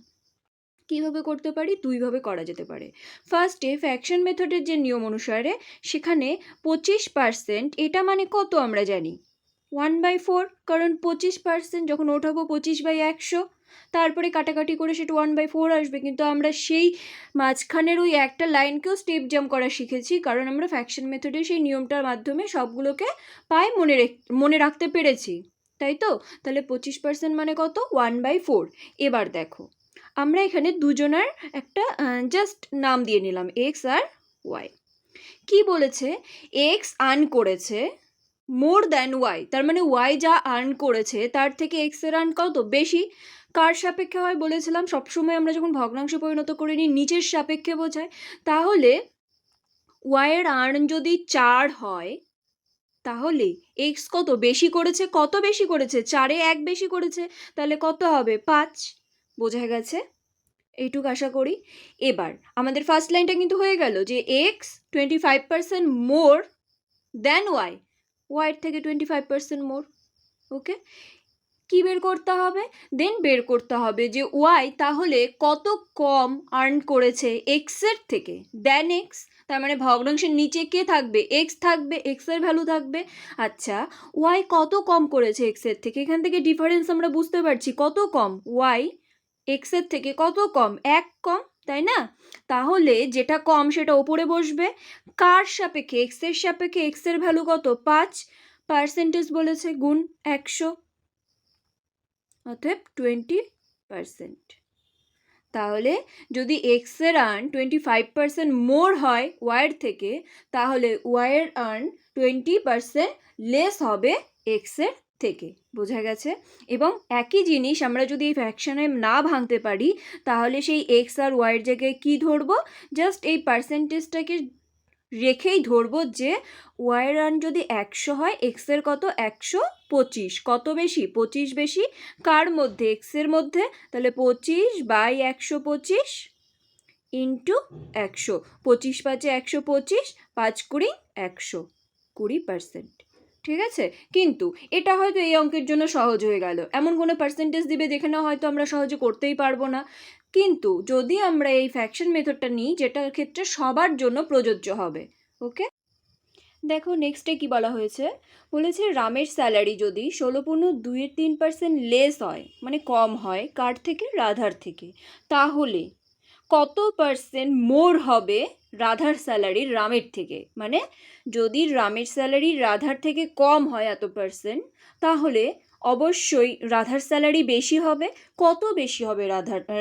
কীভাবে করতে পারি, দুইভাবে করা যেতে পারে। ফার্স্টে ফ্র্যাকশন মেথডের যে নিয়ম অনুসারে, সেখানে 25% এটা মানে কত আমরা জানি, 1/4, কারণ 25% যখন ওঠাবো 25/100, তারপরে কাটাকাটি করে সেটা 1/4 আসবে। কিন্তু আমরা সেই মাঝখানের ওই একটা লাইনকেও স্টেপ জাম্প করা শিখেছি, কারণ আমরা ফ্র্যাকশন মেথডে সেই নিয়মটার মাধ্যমে সবগুলোকে পায়ে মনে রাখতে পেরেছি, তাই তো? তাহলে 25% মানে কত, 1/4। এবার দেখো, আমরা এখানে দুজনের একটা জাস্ট নাম দিয়ে নিলাম, এক্স আর ওয়াই। কি বলেছে, এক্স আর্ন করেছে মোর দ্যান ওয়াই, তার মানে ওয়াই যা আর্ন করেছে তার থেকে এক্সের আর্ন কত বেশি। কার সাপেক্ষে হয় বলেছিলাম, সবসময় আমরা যখন ভগ্নাংশে পরিণত করে নিই নিচের সাপেক্ষে বোঝায়। তাহলে ওয়াইয়ের আর্ন যদি 4 হয়, তাহলে এক্স কত বেশি করেছে, কত বেশি করেছে, 4-এ 1 বেশি করেছে, তাহলে কত হবে, 5। বোঝা গেছে? এইটুকু আশা করি। এবার আমাদের ফার্স্ট লাইনটা কিন্তু হয়ে গেল যে এক্স 25% মোর দ্যান ওয়াই, ওয়াইয়ের থেকে 25% মোর। ওকে, কি বের করতে হবে, দেন বের করতে হবে যে ওয়াই তাহলে কত কম আর্ন করেছে এক্সের থেকে, দেন এক্স। তার মানে ভগ্নাংশের নিচে কে থাকবে, এক্স থাকবে, এক্সের ভ্যালু থাকবে। আচ্ছা, ওয়াই কত কম করেছে এক্সের থেকে, এখান থেকে ডিফারেন্স আমরা বুঝতে পারছি, কত কম, ওয়াই এক্সের থেকে কত কম, 1 কম, তাই না? তাহলে যেটা কম সেটা ওপরে বসবে। কার সাপেক্ষে, এক্সের সাপেক্ষে, এক্সের ভ্যালু কত, 5, পার্সেন্টেজ বলেছে গুণ 100, অতএব 20%। তাহলে যদি এক্সের আর্ন 25% মোর হয় ওয়াইয়ের থেকে, তাহলে ওয়াইয়ের আর্ন 20% লেস হবে এক্সের থেকে। বোঝা গেছে? এবং একই জিনিস আমরা যদি এই ফ্র্যাকশনে না ভাঙতে পারি, তাহলে সেই এক্স আর ওয়াইয়ের জায়গায় কী ধরবো, জাস্ট এই পার্সেন্টেজটাকে রেখেই ধরবো যে ওয়াইয়ের মান যদি 100 হয়, এক্সের কত 125, কত বেশি 25 বেশি, কার মধ্যে এক্সের মধ্যে, তাহলে 25/125 ইন্টু 100, 25 5 125, 5 20 100, 20%। ঠিক আছে, কিন্তু এটা হয়তো এই অঙ্কের জন্য সহজ হয়ে গেল, এমন কোনো পার্সেন্টেজ দিবে যেখানে হয়তো আমরা সহজে করতেই পারবো না। কিন্তু যদি আমরা এই ফ্র্যাকশন মেথডটা নিই, যেটার ক্ষেত্রে সবার জন্য প্রযোজ্য হবে। ওকে, দেখো নেক্সটে কি বলা হয়েছে, বলেছে রামের স্যালারি যদি 16.2% লেস হয়, মানে কম হয়, কার থেকে, রাধার থেকে, তাহলে কত পার্সেন্ট মোর হবে রাধার স্যালারি রামের থেকে। মানে যদি রামের স্যালারি রাধার থেকে কম হয় এত পার্সেন্ট, তাহলে অবশ্যই রাধার স্যালারি বেশি হবে। কত বেশি হবে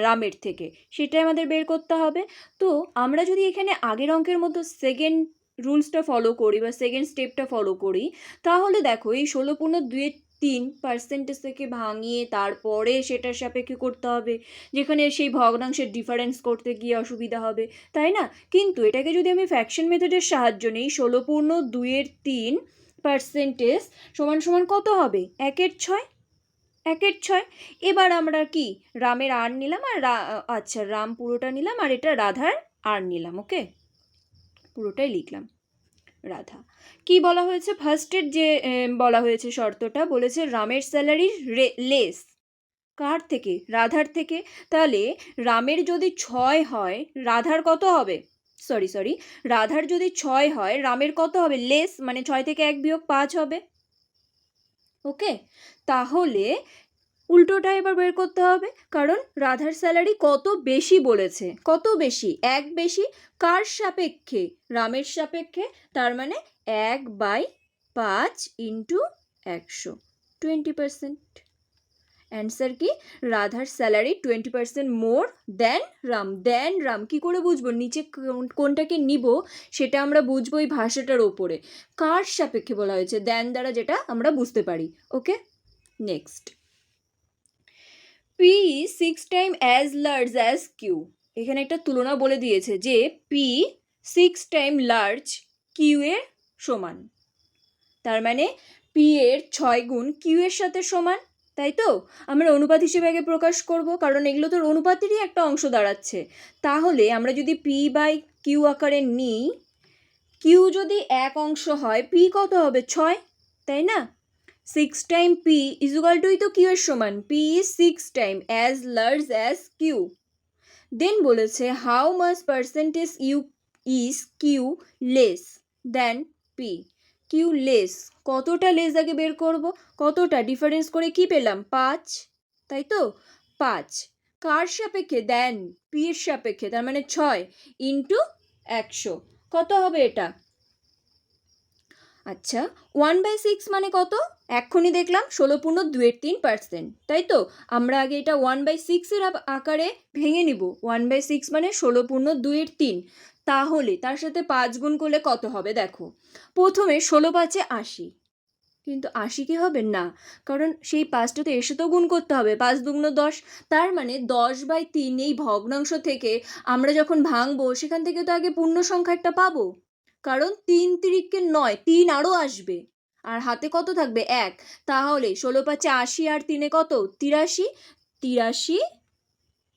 রামের থেকে, সেটাই আমাদের বের করতে হবে। তো আমরা যদি এখানে আগের অঙ্কের মতো সেকেন্ড রুলসটা ফলো করি বা সেকেন্ড স্টেপটা ফলো করি, তাহলে দেখো এই 16.23% থেকে ভাঙিয়ে তারপরে সেটার সাপেক্ষে করতে হবে, যেখানে সেই ভগ্নাংশের ডিফারেন্স করতে গিয়ে অসুবিধা হবে, তাই না? কিন্তু এটাকে যদি আমি ফ্র্যাকশন মেথডের সাহায্য নিই, 16.2% সমান সমান কত হবে, 1/6, 1/6। এবার আমরা কি রামের আর নিলাম, আর আচ্ছা রাম পুরোটা নিলাম, আর এটা রাধার আর নিলাম। ওকে, পুরোটাই লিখলাম রাধা। কি বলা হয়েছে ফার্স্টের যে বলা হয়েছে শর্তটা, বলেছে রামের স্যালারি লেস কার থেকে, রাধার থেকে। তাহলে রামের যদি 6 হয়, রাধার কত হবে, সরি রাধার যদি 6 হয়, রামের কত হবে, লেস মানে 6 থেকে 1 বিয়োগ 5 হবে। ওকে, তাহলে উল্টোটা এবার বের করতে হবে, কারণ রাধার স্যালারি কত বেশি বলেছে, কত বেশি, 1 বেশি, কার সাপেক্ষে, রামের সাপেক্ষে, তার মানে 1/5 ইন্টু 100, 20%। অ্যান্সার কি, রাধার স্যালারি 20% মোর দেন রাম। কি করে বুঝবো নিচে কোনটাকে নিব, সেটা আমরা বুঝবো এই ভাষাটার ওপরে, কার সাপেক্ষে বলা হয়েছে, দেন দ্বারা, যেটা আমরা বুঝতে পারি। Okay, next, P 6 time as large as Q. এখানে একটা তুলনা বলে দিয়েছে যে P 6 টাইম লার্জ কিউ এর সমান, তার মানে P এর 6 গুণ কিউ এর সাথে সমান, তাই তো? আমরা অনুপাত হিসেবে আগে প্রকাশ করব, কারণ এগুলো তো অনুপাতেরই একটা অংশ দাঁড়াচ্ছে। তাহলে আমরা যদি P/Q আকারে নিই, কিউ যদি 1 অংশ হয়, P কত হবে, 6, তাই না? 6 টাইম P ইজুগাল টুই তো কিউ এর সমান, P is 6 time as large as Q. Then বলেছে how much percentage is Q less than P। Q less, কতটা লেস আগে বের করব, কতটা ডিফারেন্স করে কি পেলাম, 5, তাই তো? 5 কার সাপেক্ষে, দেন P এর সাপেক্ষে, তার মানে 6 ইন্টু 100, কত হবে এটা, আচ্ছা 1/6 মানে কত, এক্ষুনি দেখলাম 16.23%, তাই তো? আমরা আগে এটা 1/6 এর আকারে ভেঙে নিব, 1/6 মানে 16.23, তাহলে তার সাথে 5 গুণ করলে কত হবে, দেখো প্রথমে 16×5 = 80, কিন্তু 80 কি হবে না, কারণ সেই 5টাতে এর সাথেও গুণ করতে হবে, 5 দুগুণ 10, তার মানে 10/3 এই ভগ্নাংশ থেকে আমরা যখন ভাঙবো, সেখান থেকে তো আগে পূর্ণ সংখ্যা একটা পাবো, কারণ 3 তিরিকে 9, 3 আরও আসবে, আর হাতে কত থাকবে, 1, তাহলে 16×5 = 80, আর 3-এ কত, 83, 83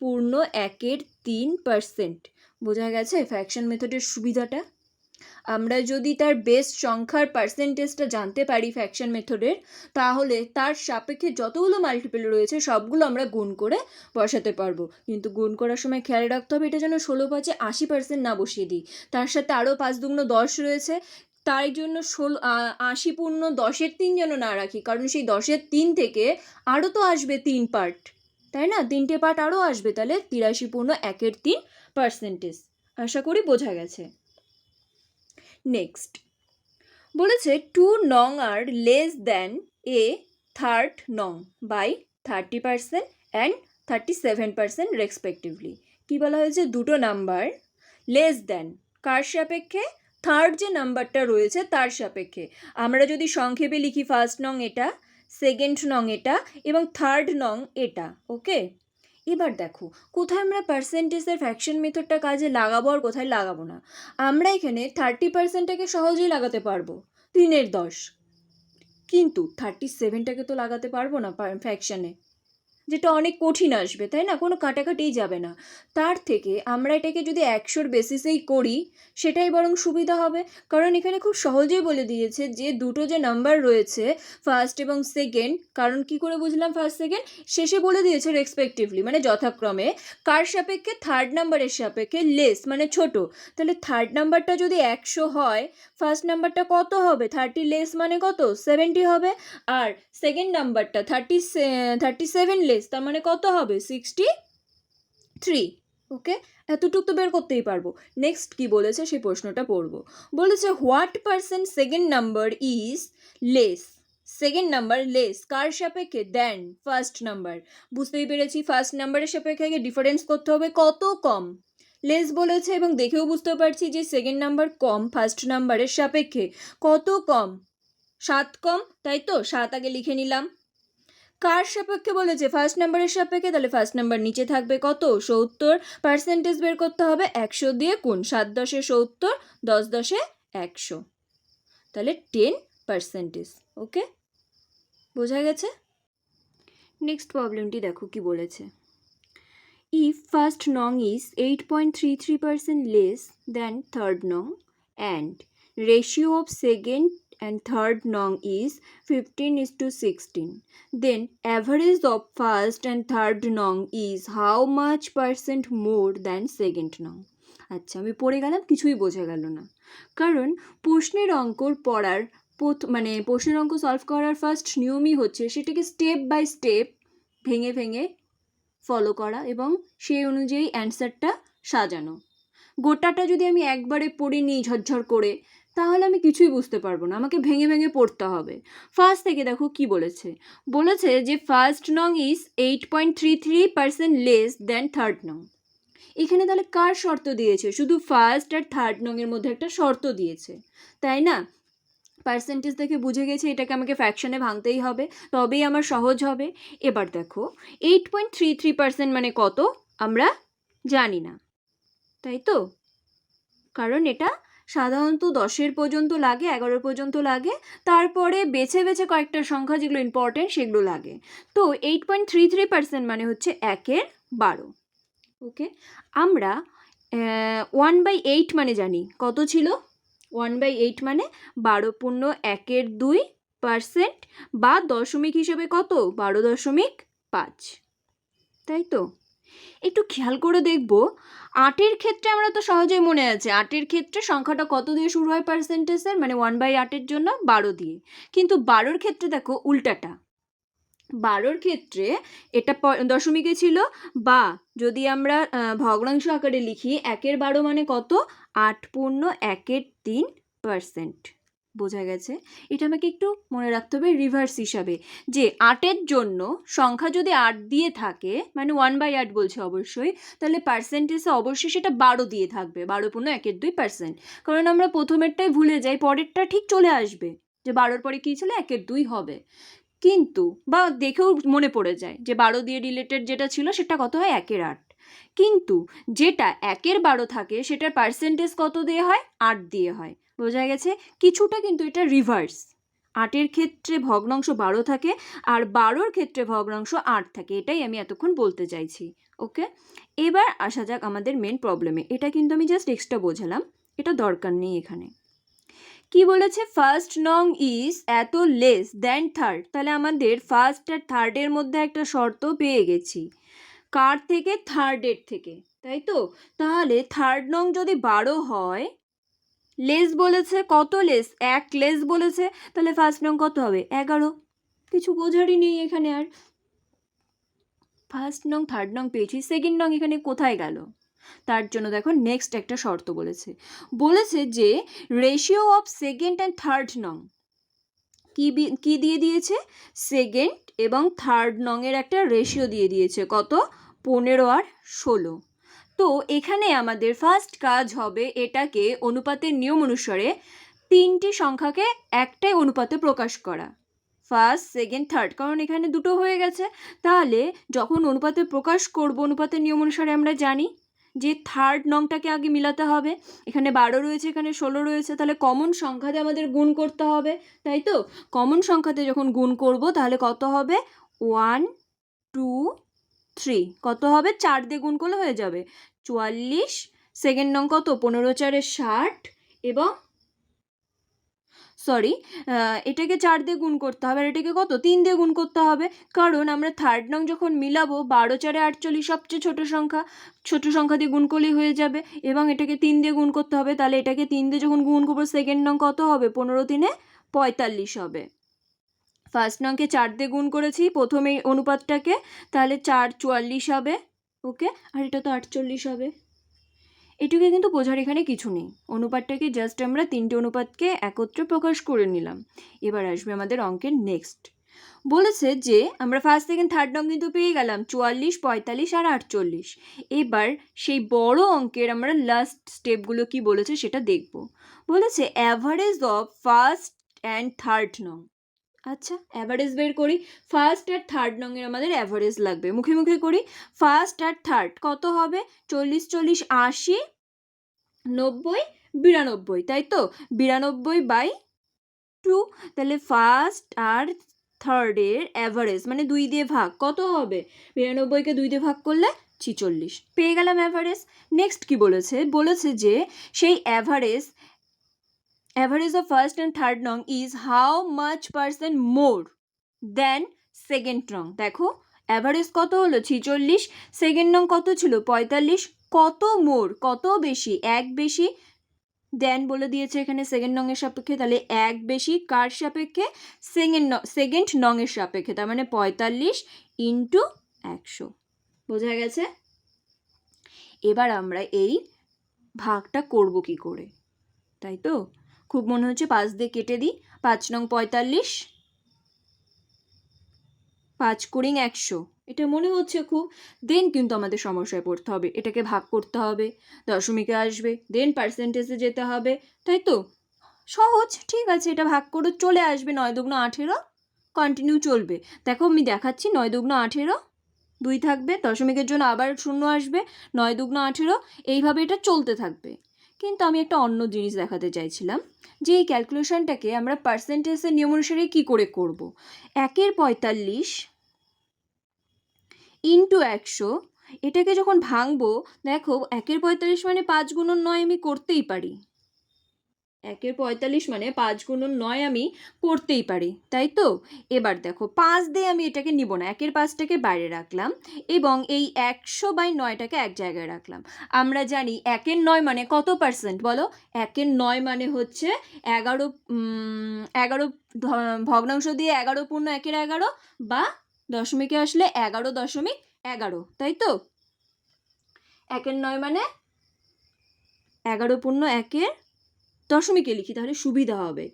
পূর্ণ 1/3%। বোঝা গেছে ফ্র্যাকশন মেথডের সুবিধাটা। আমরা যদি তার বেস সংখ্যার পার্সেন্টেজটা জানতে পারি ফ্র্যাকশন মেথডের, তাহলে তার সাপেক্ষে যতগুলো মাল্টিপল রয়েছে সবগুলো আমরা গুণ করে বসাতে পারবো। কিন্তু গুণ করার সময় খেয়াল রাখতে হবে এটা যেন 16×5 = 80% না বসিয়ে দিই, তার সাথে আরও 5 দুগুণ 10 রয়েছে, তাই জন্য 80 পূর্ণ 10/3 যেন না রাখি, কারণ সেই 10/3 থেকে আরও তো আসবে 3 পার্ট, তাই না? 3টে পার্ট আরও আসবে, তাহলে 83 পূর্ণ 1/3%। আশা করি বোঝা গেছে। নেক্সট বলেছে 2 নং আর লেস দ্যান এ থার্ড নং বাই 30% অ্যান্ড 37% রেসপেক্টিভলি। কি বলা হয়েছে, দুটো নাম্বার লেস দ্যান কার সাপেক্ষে, থার্ড যে নাম্বারটা রয়েছে তার সাপেক্ষে। আমরা যদি সংক্ষেপে লিখি, ফার্স্ট নং এটা, সেকেন্ড নং এটা, এবং থার্ড নং এটা। ওকে, এবার দেখো কোথায় আমরা পার্সেন্টেজের ফ্র্যাকশন মেথডটা কাজে লাগাবো আর কোথায় লাগাবো না। আমরা এখানে 30%টাকে সহজেই লাগাতে পারবো 3/10, কিন্তু 37টাকে তো লাগাতে পারবো না ফ্র্যাকশানে, যেটা অনেক কঠিন আসবে, তাই না? কোনো কাটাকাটিই যাবে না। তার থেকে আমরা এটাকে যদি 100-র বেসিসেই করি সেটাই বরং সুবিধা হবে, কারণ এখানে খুব সহজেই বলে দিয়েছে যে দুটো যে নাম্বার রয়েছে ফার্স্ট এবং সেকেন্ড, কারণ কি করে বুঝলাম ফার্স্ট সেকেন্ড, শেষে বলে দিয়েছে রেসপেক্টিভলি, মানে যথাক্রমে কার সাপেক্ষে, থার্ড নাম্বারের সাপেক্ষে, লেস মানে ছোট। তাহলে থার্ড নাম্বারটা যদি 100 হয়, ফার্স্ট নাম্বারটা কত হবে? 30 লেস মানে কত? 70 হবে। আর সেকেন্ড নাম্বারটা 37 লেস, তার মানে কত হবে? 63। ওকে, এতটুকু তো বের করতেই পারবো। নেক্সট কি বলেছে সেই প্রশ্নটা পড়বো। বলেছে what percent second number is less, second number less কার সাপেক্ষে দেন ফার্স্ট নাম্বার। বুঝতেই পেরেছি ফার্স্ট নাম্বারের সাপেক্ষে আগে ডিফারেন্স করতে হবে, কত কম লেস বলেছে, এবং দেখেও বুঝতে পারছি যে সেকেন্ড নাম্বার কম ফার্স্ট নাম্বারের সাপেক্ষে। কত কম? 7 কম, তাই তো? 7 আগে লিখে নিলাম। কার সাপেক্ষে বলেছে? ফার্স্ট নাম্বারের সাপেক্ষে, তাহলে ফার্স্ট নাম্বার নিচে থাকবে কত? 70। পার্সেন্টেজ বের করতে হবে 100 দিয়ে গুণ, 7 10 70, 10 10 100, তাহলে 10%। ওকে, বোঝা গেছে? নেক্সট প্রবলেমটি দেখো কি বলেছে। ইফ ফার্স্ট নং ইজ 8.33% লেস দ্যান থার্ড নং and ratio of second and third nong is 15:16, then average of first and third nong is how much percent more than second nong? আচ্ছা, আমি পড়ে গেলাম, কিছুই বোঝা গেল না, কারণ প্রশ্নের অঙ্কর পড়ার মানে প্রশ্নের অঙ্ক সলভ করার ফার্স্ট নিয়মই হচ্ছে সেটাকে স্টেপ বাই স্টেপ ভেঙে ভেঙে ফলো করা এবং সেই অনুযায়ী অ্যান্সারটা সাজানো। গোটাটা যদি আমি একবারে পড়ে নিই ঝরঝর করে, তাহলে আমি কিছুই বুঝতে পারবো না, আমাকে ভেঙে ভেঙে পড়তে হবে। ফার্স্ট থেকে দেখো কি বলেছে। বলেছে যে ফার্স্ট নং ইজ 8.33% লেস দ্যান থার্ড নং। এখানে তাহলে কার শর্ত দিয়েছে? শুধু ফার্স্ট আর থার্ড নং এর মধ্যে একটা শর্ত দিয়েছে, তাই না? পার্সেন্টেজ দেখে বুঝে গেছে এটাকে আমাকে ফ্র্যাকশনে ভাঙতেই হবে, তবেই আমার সহজ হবে। এবার দেখো 8.33% মানে কত আমরা জানি না, তাই তো? কারণ এটা সাধারণত 10 পর্যন্ত লাগে, 11 পর্যন্ত লাগে, তারপরে বেছে বেছে কয়েকটা সংখ্যা যেগুলো ইম্পর্টেন্ট সেগুলো লাগে। তো 8.33% মানে হচ্ছে 1/12। ওকে, আমরা 1/8 মানে জানি কত ছিল? 1/8 মানে 12.1/2%, বা দশমিক হিসেবে কত? 12.5, তাই তো? একটু খেয়াল করে দেখব, 8-এর ক্ষেত্রে আমরা তো সহজেই মনে আছে, 8-এর ক্ষেত্রে সংখ্যাটা কত দিয়ে শুরু হয় পার্সেন্টেজের, মানে 1/8-এর জন্য 12 দিয়ে। কিন্তু 12-র ক্ষেত্রে দেখো উল্টাটা, 12-র ক্ষেত্রে এটা দশমিকে ছিল, বা যদি আমরা ভগ্নাংশ আকারে লিখি 1/12 মানে কত? 8.1/3%। বোঝা গেছে? এটা আমাকে একটু মনে রাখতে হবে রিভার্স হিসাবে, যে 8-এর জন্য সংখ্যা যদি 8 দিয়ে থাকে, মানে 1/8 বলছে অবশ্যই, তাহলে পার্সেন্টেজে অবশ্যই সেটা 12 দিয়ে থাকবে, 12.1/2%। কারণ আমরা প্রথমেরটাই ভুলে যাই, পরেরটা ঠিক চলে আসবে, যে 12-র পরে কী ছিল? 1/2 হবে। কিন্তু বা দেখেও মনে পড়ে যায় যে 12 দিয়ে রিলেটেড যেটা ছিল সেটা কত হয়? 1/8। কিন্তু যেটা 1/12 থাকে সেটার পার্সেন্টেজ কত দিয়ে হয়? 8 দিয়ে হয়। বোঝা গেছে? কিছুটা কিন্তু এটা রিভার্স। 8-এর ক্ষেত্রে ভগ্নাংশ 12 থাকে, আর 12-র ক্ষেত্রে ভগ্নাংশ 8 থাকে, এটাই আমি এতক্ষণ বলতে চাইছি। ওকে, এবার আসা যাক আমাদের মেন প্রবলেমে। এটা কিন্তু আমি জাস্ট এক্সট্রা বোঝালাম, এটা দরকার নেই এখানে। কি বলেছে? ফার্স্ট নং ইজ এত লেস দ্যান থার্ড, তাহলে আমাদের ফার্স্ট আর থার্ডের মধ্যে একটা শর্ত পেয়ে গেছি। কার থেকে? থার্ডের থেকে, তাই তো? তাহলে থার্ড নং যদি 12 হয়, লেস বলেছে, কত লেস? 1 লেস বলেছে, তাহলে ফার্স্ট নং কত হবে? 11। কিছু বোঝারই নেই এখানে আর। ফার্স্ট নং থার্ড নং পেয়েছি, সেকেন্ড নং এখানে কোথায় গেল? তার জন্য দেখো নেক্সট একটা শর্ত বলেছে। বলেছে যে ratio of second and third নং, কি দিয়ে দিয়েছে? সেকেন্ড এবং থার্ড নং এর একটা রেশিও দিয়ে দিয়েছে, কত? 15 আর 16। তো এখানে আমাদের ফার্স্ট কাজ হবে এটাকে অনুপাতের নিয়ম অনুসারে 3টি সংখ্যাকে একটাই অনুপাতে প্রকাশ করা। ফার্স্ট সেকেন্ড থার্ড, কারণ এখানে দুটো হয়ে গেছে। তাহলে যখন অনুপাতে প্রকাশ করব, অনুপাতের নিয়ম অনুসারে আমরা জানি যে থার্ড নংটাকে আগে মিলাতে হবে। এখানে 12 রয়েছে, এখানে 16 রয়েছে, তাহলে কমন সংখ্যাতে আমাদের গুণ করতে হবে, তাই তো? কমন সংখ্যাতে যখন গুণ করব তাহলে কত হবে? 1 2 3, কত হবে? 4 দিয়ে গুণ করলে হয়ে যাবে 44। সেকেন্ড নং কত? 15 4 60, এবং সরি, এটাকে 4 দিয়ে গুণ করতে হবে, আর এটাকে কত? 3 দিয়ে গুণ করতে হবে, কারণ আমরা থার্ড নং যখন মিলাবো 12 4 48 সবচেয়ে ছোট সংখ্যা দিয়ে গুণ করলেই হয়ে যাবে, এবং এটাকে 3 দিয়ে গুণ করতে হবে। তাহলে এটাকে 3 দিয়ে যখন গুণ করবো সেকেন্ড নং কত হবে? 15 3 45 হবে। ফার্স্ট নংকে 4 দিয়ে গুণ করেছি প্রথমে অনুপাতটাকে, তাহলে 4 44 হবে, ওকে, আর এটা তো 48 হবে। এটুকু কিন্তু বোঝার এখানে কিছু নেই, অনুপাতটাকে জাস্ট আমরা 3টে অনুপাতকে একত্রে প্রকাশ করে নিলাম। এবার আসবে আমাদের অঙ্কের নেক্সট। বলেছে যে আমরা ফার্স্ট সেকেন্ড থার্ড নং কিন্তু পেয়ে গেলাম 44 45 আর 48। এবার সেই বড় অঙ্কের আমরা লাস্ট স্টেপগুলো কি বলেছে সেটা দেখব। বলেছে average of first and third নং। আচ্ছা, অ্যাভারেজ বের করি। ফার্স্ট আর থার্ড নংয়ের আমাদের অ্যাভারেজ লাগবে, মুখে মুখে করি। ফার্স্ট আর থার্ড কত হবে? 40 40 80 90 92, তাই তো? 92/2। তাহলে ফার্স্ট আর থার্ডের অ্যাভারেজ মানে 2 দিয়ে ভাগ কত হবে? 92কে 2 দিয়ে ভাগ করলে 46, পেয়ে গেলাম অ্যাভারেজ। নেক্সট কি বলেছে? বলেছে যে সেই average of first and third নং is how much percent more than second নং। দেখো অ্যাভারেজ কত হলো? 46, সেকেন্ড নং কত ছিল? 45, কত মোর, কত বেশি? এক বেশি, দেন বলে দিয়েছে এখানে সেকেন্ড নংয়ের সাপেক্ষে, তাহলে এক বেশি কার সাপেক্ষে? সেকেন্ড নংয়ের সাপেক্ষে, তার মানে 45 ইন্টু 100। বোঝা গেছে? এবার আমরা এই ভাগটা করব কি করে, তাই তো? খুব মনে হচ্ছে 5 দিয়ে কেটে দিই। 5 নং 45, 5 কুড়িং 100, এটা মনে হচ্ছে খুব। দেন কিন্তু আমাদের সমস্যায় পড়তে হবে, এটাকে ভাগ করতে হবে, দশমিকে আসবে, দেন পার্সেন্টেজে যেতে হবে, তাই তো? সহজ, ঠিক আছে, এটা ভাগ করে চলে আসবে। 9 দুগুণ 18, কন্টিনিউ চলবে। দেখো আমি দেখাচ্ছি, 9 দুগুণ 18, 2 থাকবে, দশমিকের জন্য আবার 0 আসবে, 9 দুগুণ 18, এইভাবে এটা চলতে থাকবে। কিন্তু আমি একটা অন্য জিনিস দেখাতে চাইছিলাম, যে এই ক্যালকুলেশনটাকে আমরা পার্সেন্টেজের নিয়ম অনুসারে কী করে করব। 1 45 ইন্টু 100, এটাকে যখন ভাঙবো, দেখো 1 45 মানে 5 গুণন 9 আমি করতেই পারি। 1 45 মানে 5 গুণন 9 আমি করতেই পারি, তাই তো? এবার দেখো 5 দিয়ে আমি এটাকে নিব না, 1 5টাকে বাইরে রাখলাম, এবং এই 100/9টাকে এক জায়গায় রাখলাম। আমরা জানি 1 9 মানে কত পার্সেন্ট বলো? 1 9 মানে হচ্ছে 11 ভগ্নাংশ দিয়ে 11 পূর্ণ 1 11, বা দশমিকে আসলে 11.11, তাই তো? 1 9 মানে 11 পূর্ণ 1 দশমিকে লিখি, তাহলে সুবিধা হবে।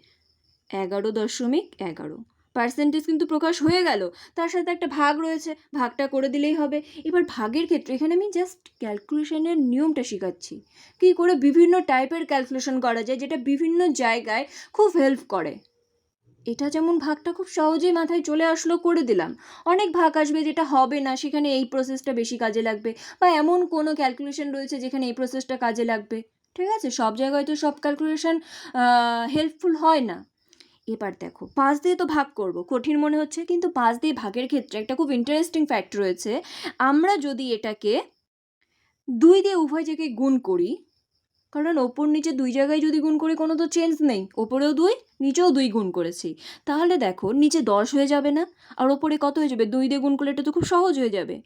11.11 পার্সেন্টেজ কিন্তু প্রকাশ হয়ে গেল, তার সাথে একটা ভাগ রয়েছে, ভাগটা করে দিলেই হবে। এবার ভাগের ক্ষেত্রে এখানে আমি জাস্ট ক্যালকুলেশনের নিয়মটা শেখাচ্ছি, কী করে বিভিন্ন টাইপের ক্যালকুলেশন করা যায়, যেটা বিভিন্ন জায়গায় খুব হেল্প করে। এটা যেমন ভাগটা খুব সহজেই মাথায় চলে আসলো, করে দিলাম। অনেক ভাগ আসবে যেটা হবে না, সেখানে এই প্রসেসটা বেশি কাজে লাগবে, বা এমন কোনো ক্যালকুলেশন রয়েছে যেখানে এই প্রসেসটা কাজে লাগবে। ঠিক আছে, সব জায়গায় তো সব ক্যালকুলেশন হেল্পফুল হয় না। এবার দেখো 5 দিয়ে তো ভাগ করব, কঠিন মনে হচ্ছে, কিন্তু 5 দিয়ে ভাগের ক্ষেত্রে একটা খুব ইন্টারেস্টিং ফ্যাক্ট রয়েছে। আমরা যদি এটাকে 2 দিয়ে উভয় জায়গায় গুণ করি, কারণ ওপর নিচে 2 জায়গায় যদি গুণ করি কোনো তো চেঞ্জ নেই, ওপরেও 2 নিচেও 2 গুণ করেছি, তাহলে দেখো নিচে 10 হয়ে যাবে না? আর ওপরে কত হয়ে যাবে? 2 দিয়ে গুণ করলে এটা তো খুব সহজ হয়ে যাবে,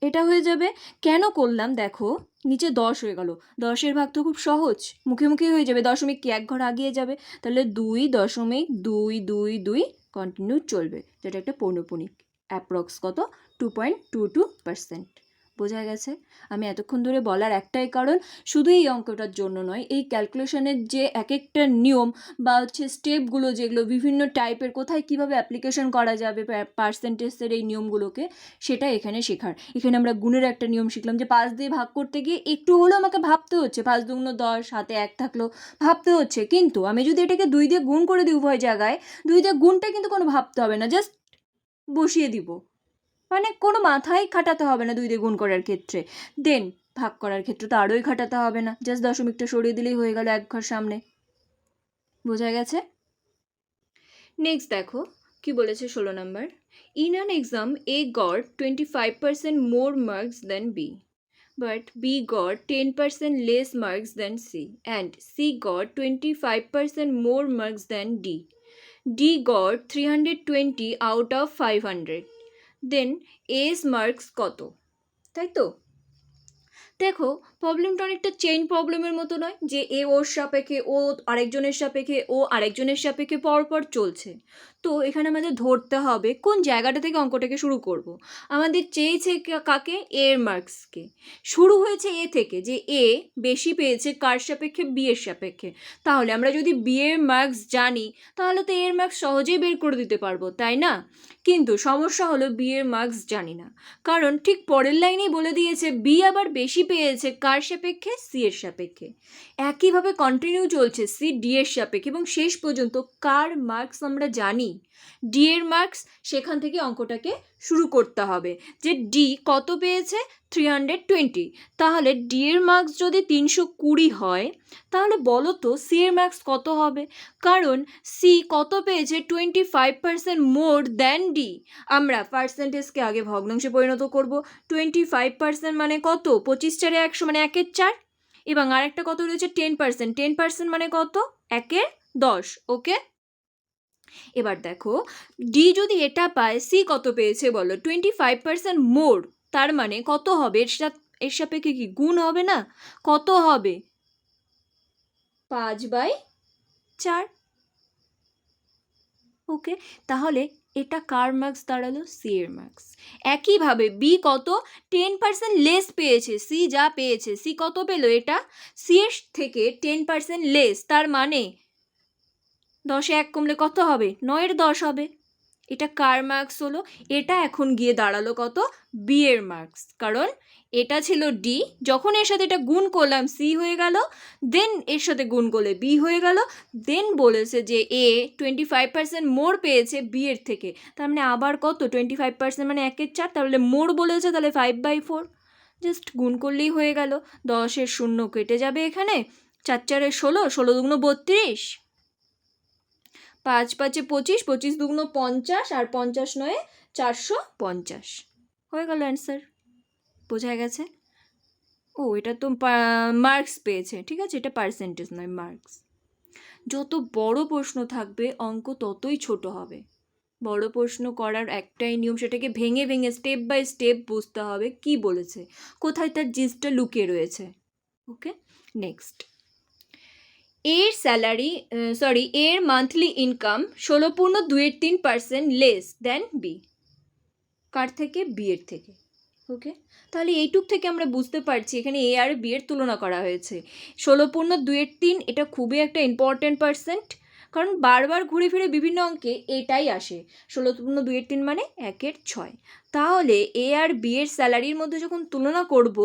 এটা হয়ে যাবে। কেন করলাম? দেখো নিচে 10 হয়ে গেল, 10-এর ভাগ তো খুব সহজ, মুখে মুখে হয়ে যাবে, দশমিক কি এক ঘর আগিয়ে যাবে, তাহলে 2.222 কন্টিনিউ চলবে, যেটা একটা পৌনপুনিক, অ্যাপ্রক্স কত? 2.22%। বোঝা গেছে? আমি এতক্ষণ ধরে বলার একটাই কারণ, শুধু এই অঙ্কটার জন্য নয়, এই ক্যালকুলেশনের যে এক একটা নিয়ম বা হচ্ছে স্টেপগুলো যেগুলো বিভিন্ন টাইপের, কোথায় কীভাবে অ্যাপ্লিকেশন করা যাবে পার্সেন্টেজের এই নিয়মগুলোকে, সেটা এখানে শেখার। এখানে আমরা গুণের একটা নিয়ম শিখলাম যে 5 দিয়ে ভাগ করতে গিয়ে একটু হলেও আমাকে ভাবতে হচ্ছে, 5 দুগুণ 10, হাতে 1 থাকলো, ভাবতে হচ্ছে। কিন্তু আমি যদি এটাকে 2 দিয়ে গুণ করে দিই উভয় জায়গায়, 2 দিয়ে গুণটা কিন্তু কোনো ভাবতে হবে না, জাস্ট বসিয়ে দিব, মানে কোনো মাথায় খাটাতে হবে না 2 দিয়ে গুণ করার ক্ষেত্রে। দেন ভাগ করার ক্ষেত্রে তো আরোই খাটাতে হবে না, জাস্ট দশমিকটা সরিয়ে দিলেই হয়ে গেল এক ঘর সামনে। বোঝা গেছে? নেক্সট দেখো কি বলেছে 16 নম্বর। In an exam A got 25% more marks than B, but B got 10% less marks than C, and C got 25% more marks than D. D got 320 out of 500. Then A's marks কত? তাই তো? দেখো প্রবলেমটা অনেকটা চেইন প্রবলেমের মতো নয়, যে এ ওর সাপেক্ষে, ও আরেকজনের সাপেক্ষে, ও আরেকজনের সাপেক্ষে পরপর চলছে। তো এখানে আমাদের ধরতে হবে কোন জায়গাটা থেকে অঙ্কটাকে শুরু করব। আমাদের চেয়েছে কাকে? এর মার্কসকে। শুরু হয়েছে এ থেকে, যে এ বেশি পেয়েছে কার সাপেক্ষে? বি এর সাপেক্ষে। তাহলে আমরা যদি বি এর মার্কস জানি, তাহলে তো এর মার্কস সহজেই বের করে দিতে পারবো, তাই না? কিন্তু সমস্যা হলো বি এর মার্কস জানি না, কারণ ঠিক পরের লাইনেই বলে দিয়েছে বি আবার বেশি পেয়েছে কার সাপেক্ষে? সি এর সাপেক্ষে। একইভাবে কন্টিনিউ চলছে সি ডি এর সাপেক্ষে, এবং শেষ পর্যন্ত কার মার্কস আমরা জানি? ডি এর মার্কস। সেখান থেকে অঙ্কটাকে শুরু করতে হবে, যে ডি কত পেয়েছে? 320। তাহলে ডি এর মার্কস যদি 320 হয়, তাহলে বলো তো সি এর মার্কস কত হবে? কারণ সি কত পেয়েছে? 25% মোর দ্যান ডি। আমরা পার্সেন্টেজকে আগে ভগ্নাংশে পরিণত করব। 25% মানে কত? 25 4 100, মানে 1 4। এবং আরেকটা কত রয়েছে? 10%। 10% মানে কত? 1 10। ওকে, এবার দেখো ডি যদি এটা পায়, সি কত পেয়েছে বলো? 25% মোর। তার মানে কত হবে? এর সাপেক্ষে কি গুণ হবে না? কত হবে? 5/4। ওকে, তাহলে এটা কার মার্কস দাঁড়ালো? সি এর মার্কস। একইভাবে বি কত? 10% লেস পেয়েছে। সি যা পেয়েছে, সি কত পেলো? এটা সি এর থেকে 10% লেস, তার মানে 10-এ 1 কমলে কত হবে? 9 10 হবে। এটা কার মার্কস হলো? এটা এখন গিয়ে দাঁড়ালো কত? বি এর মার্কস। কারণ এটা ছিল ডি, যখন এর সাথে এটা গুণ করলাম সি হয়ে গেল, দেন এর সাথে গুণ করলে বি হয়ে গেল, দেন বলেছে যে এ 25% মোর পেয়েছে বি এর থেকে। তার মানে আবার কত? 25% মানে 1 4, তাহলে মোর বলেছে, তাহলে 5/4। জাস্ট গুণ করলেই হয়ে গেল। 10-এর 0 কেটে যাবে এখানে, 4 4 16, 16 দুগুণ 32, 5 5 25, 25 দুগুণ 50, আর 50 9 450। হয়ে গেল অ্যান্সার। বোঝা গেছে? ও, এটা তো মার্কস পেয়েছে, ঠিক আছে, এটা পার্সেন্টেজ নয়, মার্কস। যত বড় প্রশ্ন থাকবে অঙ্ক ততই ছোট হবে। বড় প্রশ্ন করার একটাই নিয়ম, সেটাকে ভেঙে ভেঙে স্টেপ বাই স্টেপ বুঝতে হবে কি বলেছে, কোথায় তার জিনিসটা লুকিয়ে রয়েছে। Okay, next. এর স্যালারি এর monthly income 16.23% less than B. কার থেকে? বি এর থেকে। ওকে, তাহলে এইটুক থেকে আমরা বুঝতে পারছি এখানে এ আর বি এর তুলনা করা হয়েছে। 16.23, এটা খুবই একটা ইম্পর্টেন্ট পার্সেন্ট, কারণ বারবার ঘুরে ফিরে বিভিন্ন অঙ্কে এটাই আসে। 16.23 মানে 1/6। তাহলে এ আর বি এর স্যালারির মধ্যে যখন তুলনা করব,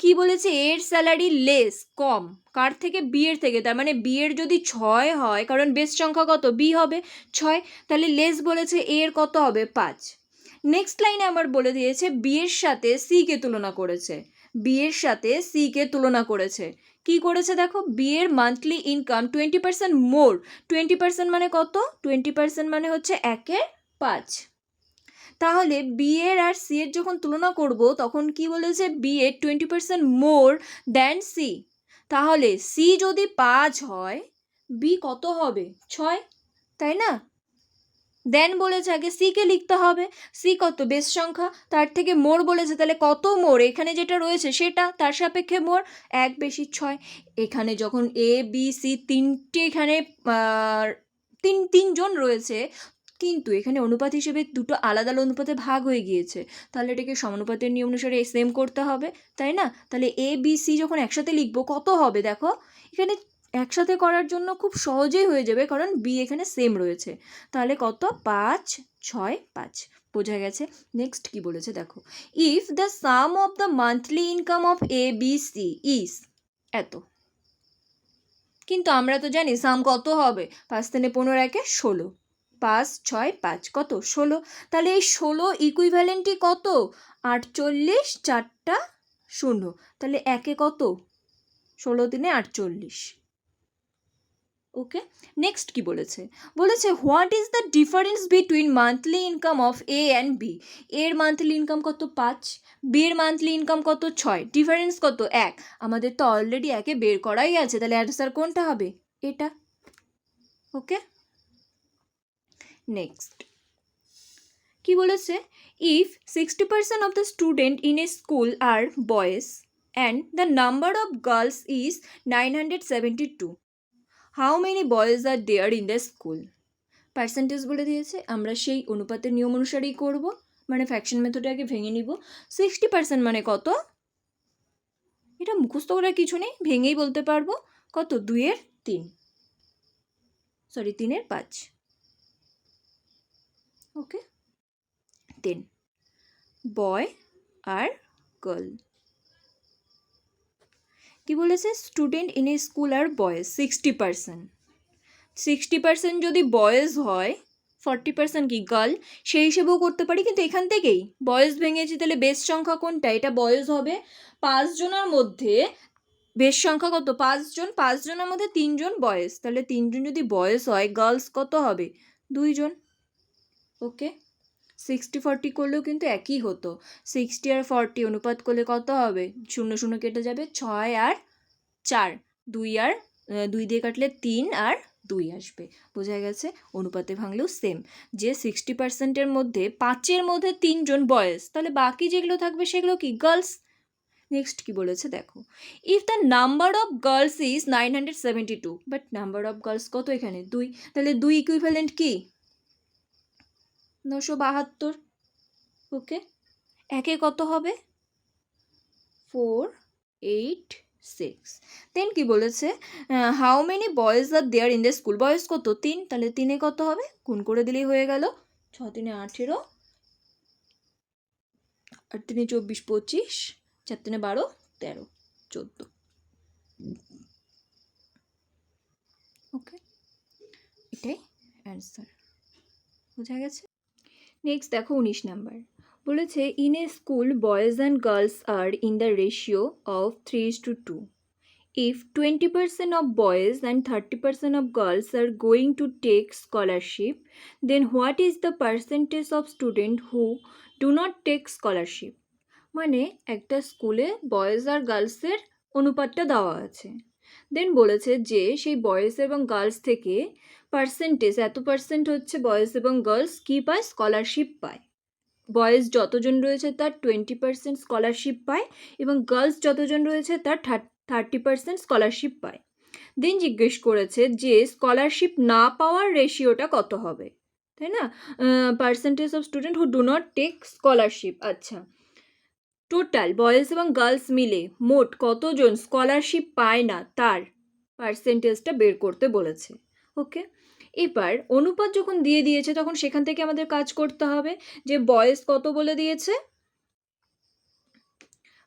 কি বলেছে? এর স্যালারি লেস, কম, কার থেকে? বি এর থেকে। তার মানে বি এর যদি 6 হয়, কারণ বেস সংখ্যা কত? বি হবে 6, তাহলে লেস বলেছে, এর কত হবে? 5। নেক্সট লাইনে আমার বলে দিয়েছে বি এর সাথে সি কে তুলনা করেছে। বি এর সাথে সি কে তুলনা করেছে। কি করেছে দেখো? বি এর মান্থলি ইনকাম 20% মোর। 20% মানে কত? 20% মানে হচ্ছে 1/5। তাহলে বি এর আর সি এর যখন তুলনা করব, তখন কি বলেছে? বি এর 20% মোর দ্যান সি। তাহলে সি যদি 5 হয়, বি কত হবে? 6, তাই না? দেন বলেছে আগে সি কে লিখতে হবে। সি কত? বেস সংখ্যা, তার থেকে মোর বলেছে, তাহলে কত মোর? এখানে যেটা রয়েছে সেটা, তার সাপেক্ষে মোর 1 বেশি 6। এখানে যখন এ বি সি তিনটে, এখানে তিনজন রয়েছে, কিন্তু এখানে অনুপাত হিসেবে দুটো আলাদা আলাদা অনুপাতে ভাগ হয়ে গিয়েছে, তাহলে এটাকে সমানুপাতের নিয়ম অনুসারে সেম করতে হবে, তাই না? তাহলে এ বি সি যখন একসাথে লিখবো কত হবে দেখো, এখানে একসাথে করার জন্য খুব সহজেই হয়ে যাবে, কারণ বি এখানে সেম রয়েছে। তাহলে কত, 5 6 5, বোঝা গেছে। নেক্সট কি বলেছে দেখো, if the sum of the monthly income of A B C is এত, কিন্তু আমরা তো জানি সাম কত হবে, 5 3 15 একে 16, 5 6 5 কত 16, তাহলে এই 16 ইকুইভ্যালেন্টই কত 48, 4টা 0, তাহলে একে কত 16 3 48। ওকে, নেক্সট কি বলেছে, বলেছে what is the difference between monthly income of A and B, এর মান্থলি ইনকাম কত 5, বির মান্থলি ইনকাম কত 6, ডিফারেন্স কত 1, আমাদের তো অলরেডি একে বের করাই আছে, তাহলে অ্যান্সার কোনটা হবে, এটা। ওকে, নেক্সট কি বলেছে, if 60% of the student in a school are boys and the number of girls is 972, how many boys are there in the school, percentage বলে দিয়েছে, আমরা সেই অনুপাতের নিয়ম অনুসারেই করব, মানে ফ্র্যাকশন মেথডে আগে ভেঙে নিব। 60% মানে কত, এটা মুখস্থ করার কিছু নেই, ভেঙেই বলতে পারবো, কত 2 3, সরি 3 5। ওকে, দেন বয় আর গার্ল কি বলেছে, student in a school are boys 60%, 60% যদি বয়েজ হয় 40% কি গার্ল, সেই হিসেবেও করতে পারি, কিন্তু এখান থেকেই বয়েজ ভেঙেছি, তাহলে বেস সংখ্যা কোনটা, এটা বয়েজ হবে, 5 জনের মধ্যে বেস সংখ্যা কত 5 জন, 5 জনের মধ্যে 3 জন বয়েজ, তাহলে 3 জন যদি বয়েজ হয়, গার্লস কত হবে 2 জন। ওকে, 60 40 করলেও কিন্তু একই হতো, 60 আর 40 অনুপাত করলে কত হবে, 0 0 কেটে যাবে, 6 আর 4, 2 আর 2 দিয়ে কাটলে 3 আর 2 আসবে, বোঝা গেছে। অনুপাতে ভাঙলেও সেম, যে 60%-এর মধ্যে 5-এর মধ্যে 3 জন বয়েজ, তাহলে বাকি যেগুলো থাকবে সেগুলো কি গার্লস। নেক্সট কি বলেছে দেখো, if the number of girls is 972, but number of girls কত এখানে 2, তাহলে 2 ইকুইভ্যালেন্ট কি 972। ওকে, একে কত হবে 4 8 6, দেন কি বলেছে, how many boys are there in the school, boys কত 3, তাহলে 3-এ কত হবে, গুণ করে দিলেই হয়ে গেল, 6 3 18, 8 3 24 25, 4 3 12 13 14। ওকে, এটাই অ্যান্সার, বোঝা গেছে। নেক্সট দেখো 19 নাম্বার বলেছে, in a school boys and girls are in the ratio of 3:2, if 20% of boys and 30% of girls are going to take scholarship, then what is the percentage of students who do not take scholarship, মানে একটা স্কুলে boys আর গার্লসের অনুপাতটা দেওয়া আছে, দেন বলেছে যে সেই boys এবং গার্লস থেকে পার্সেন্টেজ এত পার্সেন্ট হচ্ছে বয়েজ এবং গার্লস কী পায়, স্কলারশিপ পায়, বয়েজ যতজন রয়েছে তার 20% স্কলারশিপ পায় এবং গার্লস যতজন রয়েছে তার 30% স্কলারশিপ পায়। দেন জিজ্ঞেস করেছে যে স্কলারশিপ না পাওয়ার রেশিওটা কত হবে, তাই না, percentage of student who do not take scholarship. আচ্ছা, টোটাল বয়েজ এবং গার্লস মিলে মোট কতজন স্কলারশিপ পায় না তার পার্সেন্টেজটা বের করতে বলেছে। ওকে, এবার অনুপাত যখন দিয়ে দিয়েছে তখন সেখান থেকে আমাদের কাজ করতে হবে, যে বয়েজ কত বলে দিয়েছে,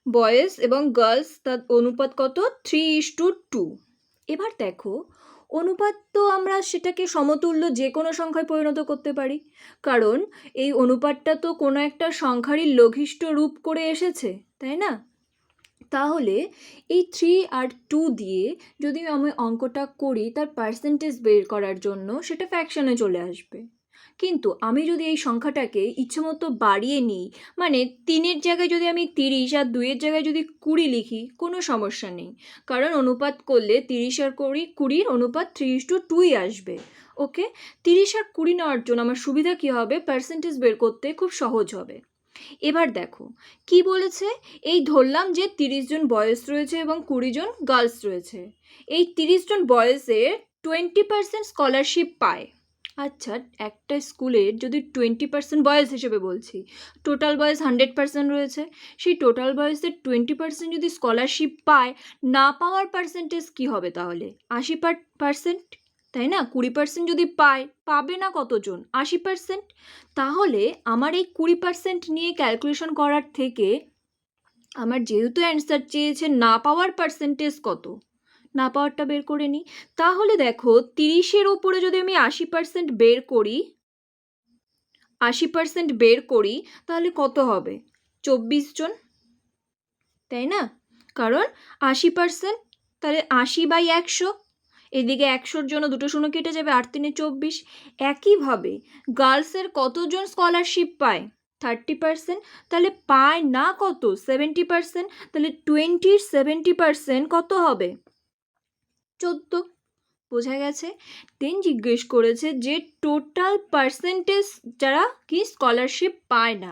বয়েজ এবং গার্লস তার অনুপাত কত 3:2। এবার দেখো অনুপাত তো আমরা সেটাকে সমতুল্য যে কোনো সংখ্যায় পরিণত করতে পারি, কারণ এই অনুপাতটা তো কোনো একটা সংখ্যারই লঘিষ্ঠ রূপ করে এসেছে, তাই না, তাহলে এই 3 আর 2 দিয়ে যদি আমি অঙ্কটা করি তার পার্সেন্টেজ বের করার জন্য সেটা ফ্র্যাকশনে চলে আসবে, কিন্তু আমি যদি এই সংখ্যাটাকে ইচ্ছেমতো বাড়িয়ে নিই, মানে 3-এর জায়গায় যদি আমি 30 আর 2-এর জায়গায় যদি 20 লিখি, কোনো সমস্যা নেই, কারণ অনুপাত করলে 30 আর 20-র অনুপাত 3:2ই আসবে। ওকে, 30 আর 20 নেওয়ার জন্য আমার সুবিধা কী হবে, পার্সেন্টেজ বের করতে খুব সহজ হবে। এবার দেখো কি বলেছে, এই ধরলাম যে 30 জন বয়েজ রয়েছে এবং 20 জন গার্লস রয়েছে, এই 30 জন বয়েজের 20% স্কলারশিপ পায় আচ্ছা, একটা স্কুলের যদি 20% বয়েজ হিসেবে বলছি, টোটাল বয়েজ 100% রয়েছে, সেই টোটাল বয়েজের 20% যদি স্কলারশিপ পায়, না পাওয়ার পার্সেন্টেজ কী হবে তাহলে? 80%, তাই না? 20% যদি পায়, পাবে না কতজন? 80%। তাহলে আমার এই 20% নিয়ে ক্যালকুলেশন করার থেকে আমার যেহেতু অ্যান্সার চেয়েছে না পাওয়ার পার্সেন্টেজ কত, না পাওয়ারটা বের করে নিই। তাহলে দেখো 30-এর ওপরে যদি আমি 80% বের করি, 80% বের করি, তাহলে কত হবে? 24 জন, তাই না? কারণ 80%, তাহলে 80/100, এদিকে 100-র জন্য দুটো শূন্য কেটে যাবে, 8 3 24। একইভাবে গার্লসের কতজন স্কলারশিপ পায়? 30%, তাহলে পায় না কত? 70%, তাহলে 20-র 70% কত হবে? 14। বোঝা গেছে? দেন জিজ্ঞেস করেছে যে টোটাল পার্সেন্টেজ যারা কি স্কলারশিপ পায় না,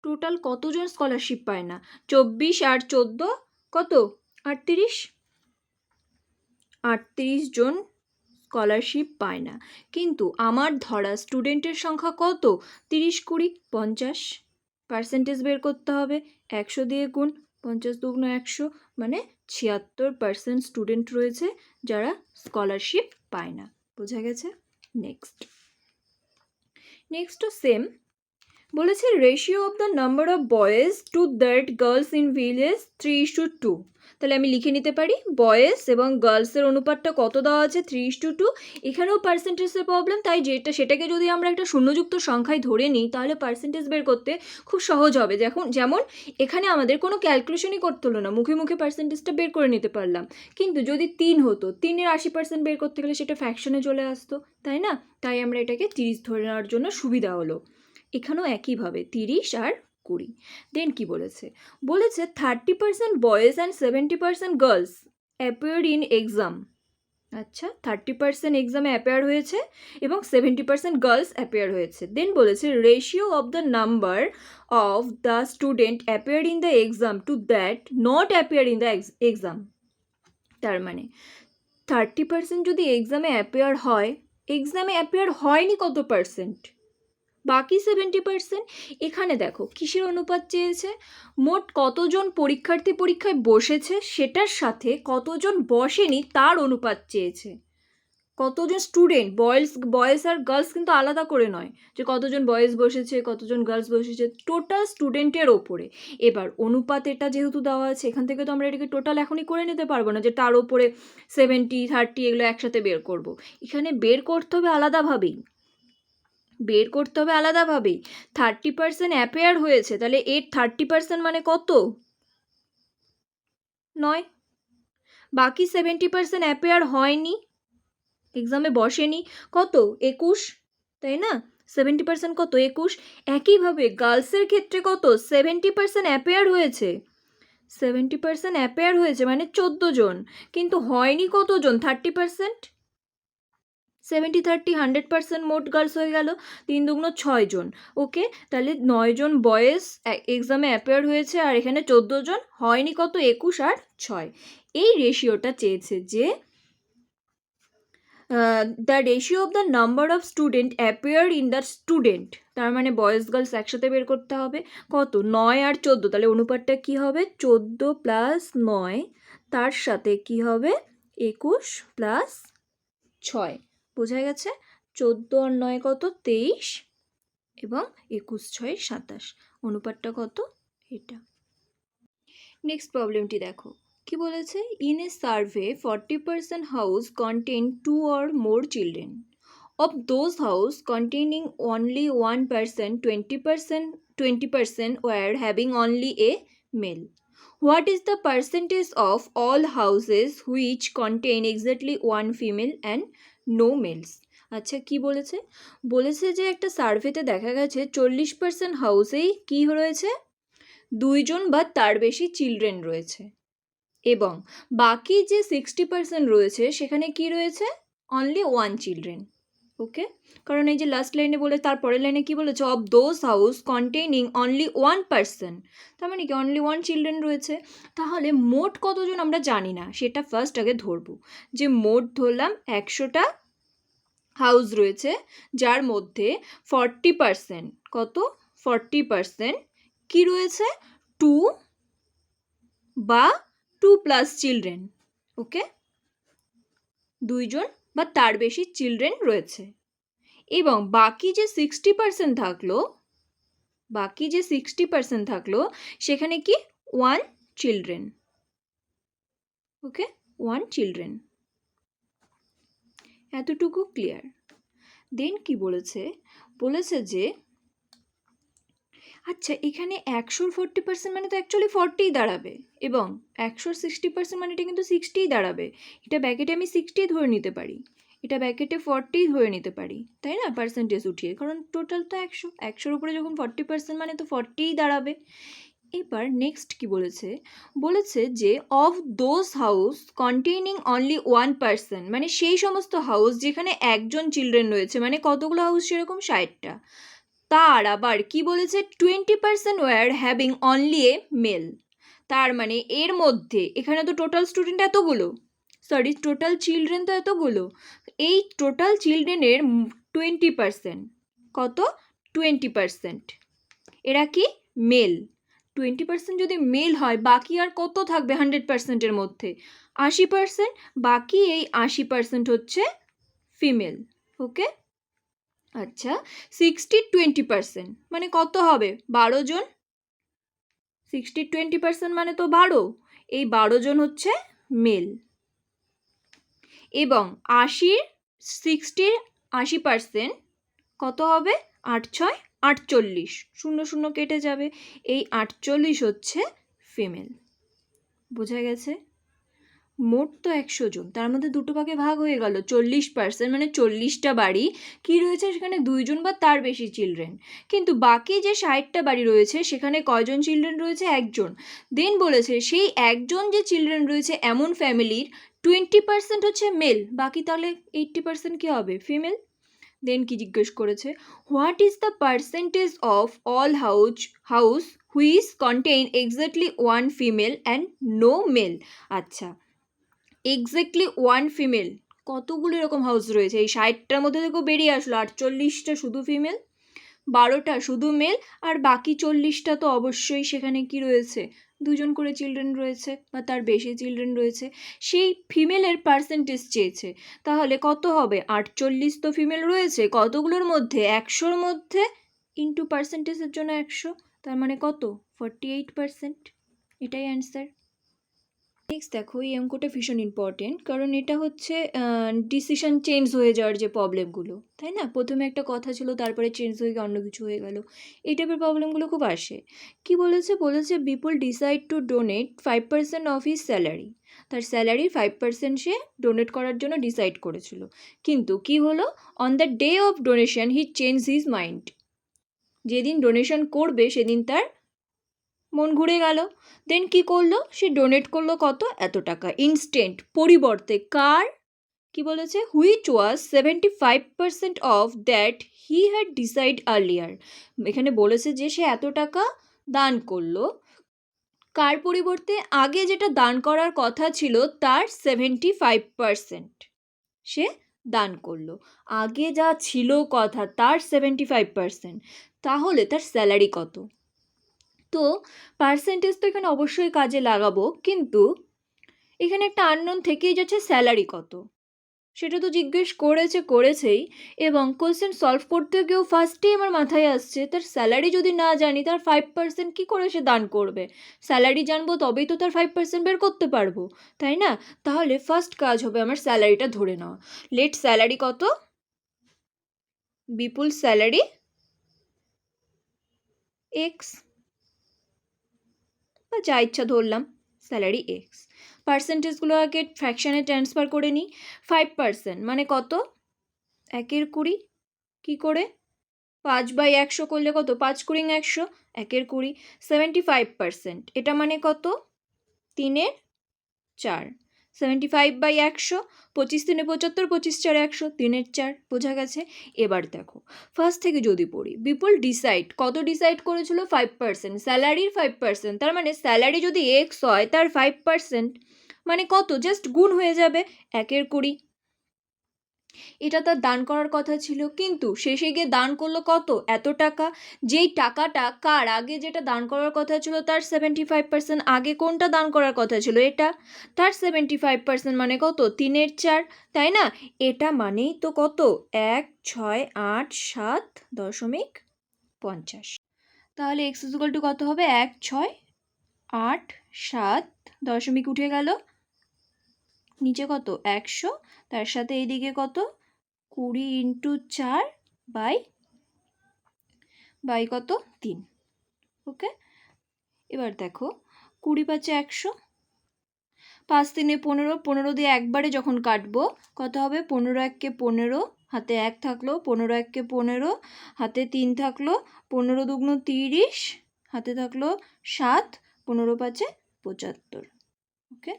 টোটাল কতজন স্কলারশিপ পায় না? 24 আর 14 কত? 38। 38 জন স্কলারশিপ পায় না, কিন্তু আমার ধরা স্টুডেন্টের সংখ্যা কত? 30 20 50। পার্সেন্টেজ বের করতে হবে, 100 দিয়ে গুণ, 50 2 100, মানে 76% স্টুডেন্ট রয়েছে যারা স্কলারশিপ পায় না। বোঝা গেছে? নেক্সটও সেম বলেছে, ratio of the number of boys to that girls in village 3:2। তাহলে আমি লিখে নিতে পারি বয়েজ এবং গার্লসের অনুপাতটা কত দেওয়া আছে? 3:2। এখানেও পার্সেন্টেজের প্রবলেম, তাই সেটাকে যদি আমরা একটা শূন্যযুক্ত সংখ্যায় ধরে নিই, তাহলে পার্সেন্টেজ বের করতে খুব সহজ হবে। যেমন এখানে আমাদের কোনো ক্যালকুলেশনই করতে হলো না, মুখে মুখে পার্সেন্টেজটা বের করে নিতে পারলাম। কিন্তু যদি 3 হতো, 3-এর 80% বের করতে গেলে সেটা ফ্র্যাকশনে চলে আসতো, তাই না? তাই আমরা এটাকে 30 ধরে নেওয়ার জন্য সুবিধা হলো। এখানেও একইভাবে 30 আর 20। দেন কি বলেছে? 30% boys and 70% girls appear in exam. আচ্ছা, 30% এক্সামে অ্যাপিয়ার হয়েছে এবং 70% গার্লস অ্যাপিয়ার হয়েছে। দেন বলেছে ratio of the number of the student appear in the exam to that not appear in the exam. তার মানে 30% যদি এক্সামে অ্যাপিয়ার হয়, এক্সামে অ্যাপিয়ার হয়নি কত পার্সেন্ট? বাকি 70%। এখানে দেখো কিসের অনুপাত চেয়েছে? মোট কতজন পরীক্ষার্থী পরীক্ষায় বসেছে সেটার সাথে কতজন বসেনি তার অনুপাত চেয়েছে। কতজন স্টুডেন্ট, বয়েজ আর গার্লস কিন্তু আলাদা করে নয়, যে কতজন বয়েজ বসেছে কতজন গার্লস বসেছে, টোটাল স্টুডেন্টের ওপরে। এবার অনুপাত এটা যেহেতু দেওয়া আছে, এখান থেকে তো আমরা এটাকে টোটাল এখনই করে নিতে পারবো না যে তার ওপরে 70 30 এগুলো একসাথে বের করব। এখানে বের করতে হবে আলাদাভাবেই, 30% অ্যাপেয়ার হয়েছে, তাহলে এর 30% মানে কত? 9। বাকি 70% অ্যাপেয়ার হয়নি, এক্সামে বসেনি, কত? 21, তাই না? 70% কত? 21। একইভাবে গার্লসের ক্ষেত্রে কত? 70% অ্যাপেয়ার হয়েছে, 70% অ্যাপেয়ার হয়েছে মানে 14 জন, কিন্তু হয়নি কতজন? 30%। 70 30 100% মোট গার্লস হয়ে গেল, 3 2 6 জন। ওকে, তাহলে 9 জন বয়েজ এক্সামে অ্যাপিয়ার হয়েছে আর এখানে 14 জন, হয়নি কত? 21 আর 6। এই রেশিওটা চেয়েছে যে the ratio of the number of student appear in the student, তার মানে বয়েজ গার্লস একসাথে বের করতে হবে। কত? 9 আর 14, তাহলে অনুপাতটা কি হবে? 14 + 9, তার সাথে কি হবে? 21 + 6। বোঝা গেছে? 14 আর 9 কত? 23 এবং 21 6 27। অনুপাতটা কত? এটা। নেক্সট প্রবলেমটি দেখো কি বলেছে? In A survey 40% house contain 2 or more children. Of those house containing only 1%, 20% were having only a male. What is the percentage of all houses which contain exactly one female and no males? আচ্ছা, কি বলেছে? বলেছে যে একটা সার্ভেতে দেখা গেছে 40% হাউসেই কি রয়েছে? 2 জন বা তার বেশি চিলড্রেন রয়েছে, এবং বাকি যে 60% রয়েছে সেখানে কি রয়েছে? Only 1 children. ওকে, কারণ এই যে লাস্ট লাইনে বলে তারপরের লাইনে কি বলেছে? Of those house containing only 1%, তার মানে কি অনলি 1 চিলড্রেন রয়েছে। তাহলে মোট কতজন আমরা জানি না, সেটা ফার্স্ট আগে ধরবো, যে মোট ধরলাম 100টা হাউস রয়েছে যার মধ্যে 40%, কত 40% কি রয়েছে, 2 বা 2+ চিলড্রেন, ওকে, 2 জন বা তার বেশি চিলড্রেন রয়েছে। এবং বাকি যে 60% থাকলো, সেখানে কি 1 চিলড্রেন, ওকে, 1 চিলড্রেন। এতটুকু ক্লিয়ার। দেন কি বলেছে যে আচ্ছা এখানে 100 40% মানে তো অ্যাকচুয়ালি 40ই দাঁড়াবে, এবং 100 60% মানে এটা কিন্তু 60ই দাঁড়াবে। এটা ব্যাকেটে আমি 60 ধরে নিতে পারি, এটা ব্যাকেটে 40 ধরে নিতে পারি, তাই না, পার্সেন্টেজ উঠিয়ে, কারণ টোটাল তো 100, 100-র উপরে যখন 40% মানে তো 40ই দাঁড়াবে। এবার নেক্সট কি বলেছে যে of those house containing only 1 person, মানে সেই সমস্ত হাউস যেখানে একজন চিলড্রেন রয়েছে, মানে কতগুলো হাউস সেরকম 60টা, তার আবার কি বলেছে 20% were having only a male. তার মানে এর মধ্যে, এখানে তো টোটাল স্টুডেন্ট এতগুলো, টোটাল চিলড্রেন তো এতগুলো, এই টোটাল চিলড্রেনের 20%, কত 20%, এরা কি মেল। 20% যদি মেল হয়, বাকি আর কত থাকবে 100%-এর মধ্যে, 80%, বাকি এই 80% হচ্ছে ফিমেল, ওকে। আচ্ছা 60-20% মানে কত হবে, 12 জন, 60-20% মানে তো 12, এই 12 জন হচ্ছে মেল। এবং 80% কত হবে, 8-6 48, 0 কেটে যাবে, এই 48 হচ্ছে ফিমেল। বোঝা গেছে? মোট তো 100 জন, তার মধ্যে দুটো ভাগে ভাগ হয়ে গেল, 40%, মানে 40টা বাড়ি কি রয়েছে সেখানে 2 জন বা তার বেশি চিলড্রেন। কিন্তু বাকি যে 60টা বাড়ি রয়েছে সেখানে কয়জন চিলড্রেন রয়েছে, একজন। দেন বলেছে সেই একজন যে চিলড্রেন রয়েছে এমন ফ্যামিলির 20% হচ্ছে মেল, বাকি তাহলে 80% কি হবে, ফিমেল। দেন কি জিজ্ঞেস করেছে, what is the percentage of all house which contain exactly 1 female and no male. আচ্ছা এক্স্যাক্টলি 1 ফিমেল, কতগুলো এরকম হাউস রয়েছে, এই 60টার মধ্যে থেকে বেরিয়ে আসলো 48টা শুধু ফিমেল, 12টা শুধু মেল, আর বাকি 40টা তো অবশ্যই সেখানে কি রয়েছে, 2 জন করে চিলড্রেন রয়েছে বা তার বেশি চিলড্রেন রয়েছে, সেই ফিমেলের পার্সেন্টেজ চেয়েছে। তাহলে কত হবে, 48 তো ফিমেল রয়েছে কতগুলোর মধ্যে, 100-র মধ্যে, ইন্টু পার্সেন্টেজের জন্য 100, তার মানে কত 48%, এটাই অ্যান্সার। নেক্সট দেখো, এই অঙ্কটা ভীষণ ইম্পর্টেন্ট, কারণ এটা হচ্ছে ডিসিশন চেঞ্জ হয়ে যাওয়ার যে প্রবলেমগুলো, তাই না, প্রথমে একটা কথা ছিল তারপরে চেঞ্জ হয়ে গিয়ে অন্য কিছু হয়ে গেল, এই টাইপের প্রবলেমগুলো খুব আসে। কি বলেছে Bipul decide to donate 5% of his salary, তার স্যালারির 5% সে ডোনেট করার জন্য ডিসাইড করেছিল, কিন্তু কি হলো, on the day of donation he change his mind, যেদিন ডোনেশন করবে সেদিন তার মন ঘুরে গেল। দেন কি করলো, সে ডোনেট করলো কত, এত টাকা ইনস্ট্যান্ট, পরিবর্তে কার, কি বলেছে, which was 75% of that he had decide earlier. এখানে বলেছে যে সে এত টাকা দান করলো, কার পরিবর্তে, আগে যেটা দান করার কথা ছিল তার 75% সে দান করলো, আগে যা ছিল কথা তার 75%, তাহলে তার স্যালারি কত। তো পার্সেন্টেজ তো এখানে অবশ্যই কাজে লাগাবো, কিন্তু এখানে একটা আননোন থেকেই যাচ্ছে, স্যালারি কত, সেটা তো জিজ্ঞেস করেছেই, এবং কোয়েশ্চেন সলভ করতে গিয়েও ফার্স্টেই আমার মাথায় আসছে তার স্যালারি যদি না জানি তার 5% কী করে সে দান করবে, স্যালারি জানবো তবেই তো তার 5% বের করতে পারবো, তাই না। তাহলে ফার্স্ট কাজ হবে আমার স্যালারিটা ধরে নেওয়া। লেট স্যালারি কত, বিপুল স্যালারি এক্স, বা যা ইচ্ছা ধরলাম, স্যালারি এক্স, পার্সেন্টেজগুলো আগে ফ্র্যাকশানে ট্রান্সফার করে নিই। 5% মানে কত, 1/20, কী করে, 5/100 করলে কত, 5×100, 1/20, 75%, এটা মানে কত, 3/4, 75/100, 25×3 = 75, 25×4 = 100, 3/4, বোঝা গেছে। এবার দেখো ফার্স্ট থেকে যদি পড়ি, বিপুল ডিসাইড, কত ডিসাইড করেছিল, 5%, স্যালারির 5%, তার মানে স্যালারি যদি এক্স হয় তার 5% মানে কত, জাস্ট গুণ হয়ে যাবে 1/20, এটা তার দান করার কথা ছিল, কিন্তু শেষে গিয়ে দান করলো কত? এত টাকা। যেই টাকাটা কার আগে যেটা দান করার কথা ছিল তার 75%, আগে কোনটা দান করার কথা ছিল? এটা। তার 75% মানে কত? 3/4, তাই না? এটা মানেই তো কত? 1,6,8,7.50। তাহলে x = কত হবে? 1,6,8,7 দশমিক উঠে গেল, নিচে কত? 100, তার সাথে এইদিকে কত? 20 × 4 বাই কত? 3। ওকে, এবার দেখো 20 পাচ্ছে 100, 5 × 3 = 15, 15 দিয়ে একবারে যখন কাটবো কত হবে? 15 × 1 = 15, হাতে 1 থাকলো, 15 × 1 = 15, হাতে 3 থাকলো, 15 × 2 = 30, হাতে থাকলো 7, 15 পাচ্ছে 75। ওকে,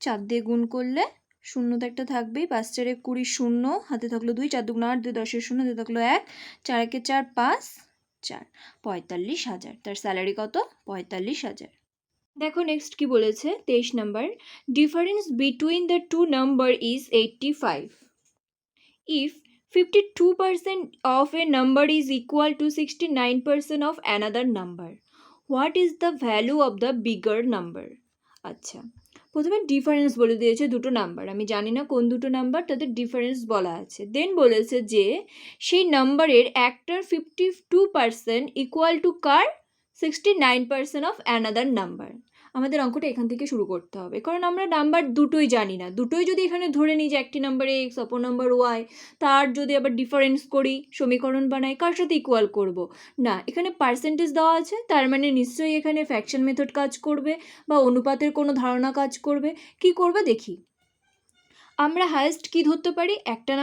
4 দিয়ে গুণ করলে শূন্য তো একটা থাকবেই, 5 × 4 = 20, শূন্য, হাতে থাকলো 2, 4 × 2 = 8, 2 × 10 = 0, হাতে থাকলো 1, 4 × 1 = 4, 5, 4, 45,000। তার স্যালারি কত? 45,000। দেখো নেক্সট কি বলেছে, 23 number, difference between the two number is 85. If 52% of a number is equal to 69% of another number, what is the value of the bigger number? আচ্ছা, প্রথমে ডিফারেন্স বলে দিয়েছে দুটো নাম্বার, আমি জানি না কোন দুটো নাম্বার, তাদের ডিফারেন্স বলা আছে। দেন বলেছে যে সেই নাম্বারের একটার 52% equal to car? 69% of another number. আমাদের অঙ্কটা এখান থেকে শুরু করতে হবে, কারণ আমরা নাম্বার দুটোই জানি না। দুটোই যদি এখানে ধরে নিই যে একটি নাম্বার এক্স, অপর নাম্বার ওয়াই, তার যদি আবার ডিফারেন্স করি, সমীকরণ বানাই, কার সাথে ইকুয়াল করব? না, এখানে পার্সেন্টেজ দেওয়া আছে, তার মানে নিশ্চয়ই এখানে ফ্র্যাকশন মেথড কাজ করবে বা অনুপাতের কোনো ধারণা কাজ করবে। কি করবে দেখি, আমরা হায়েস্ট কি ধরতে পারি? একটা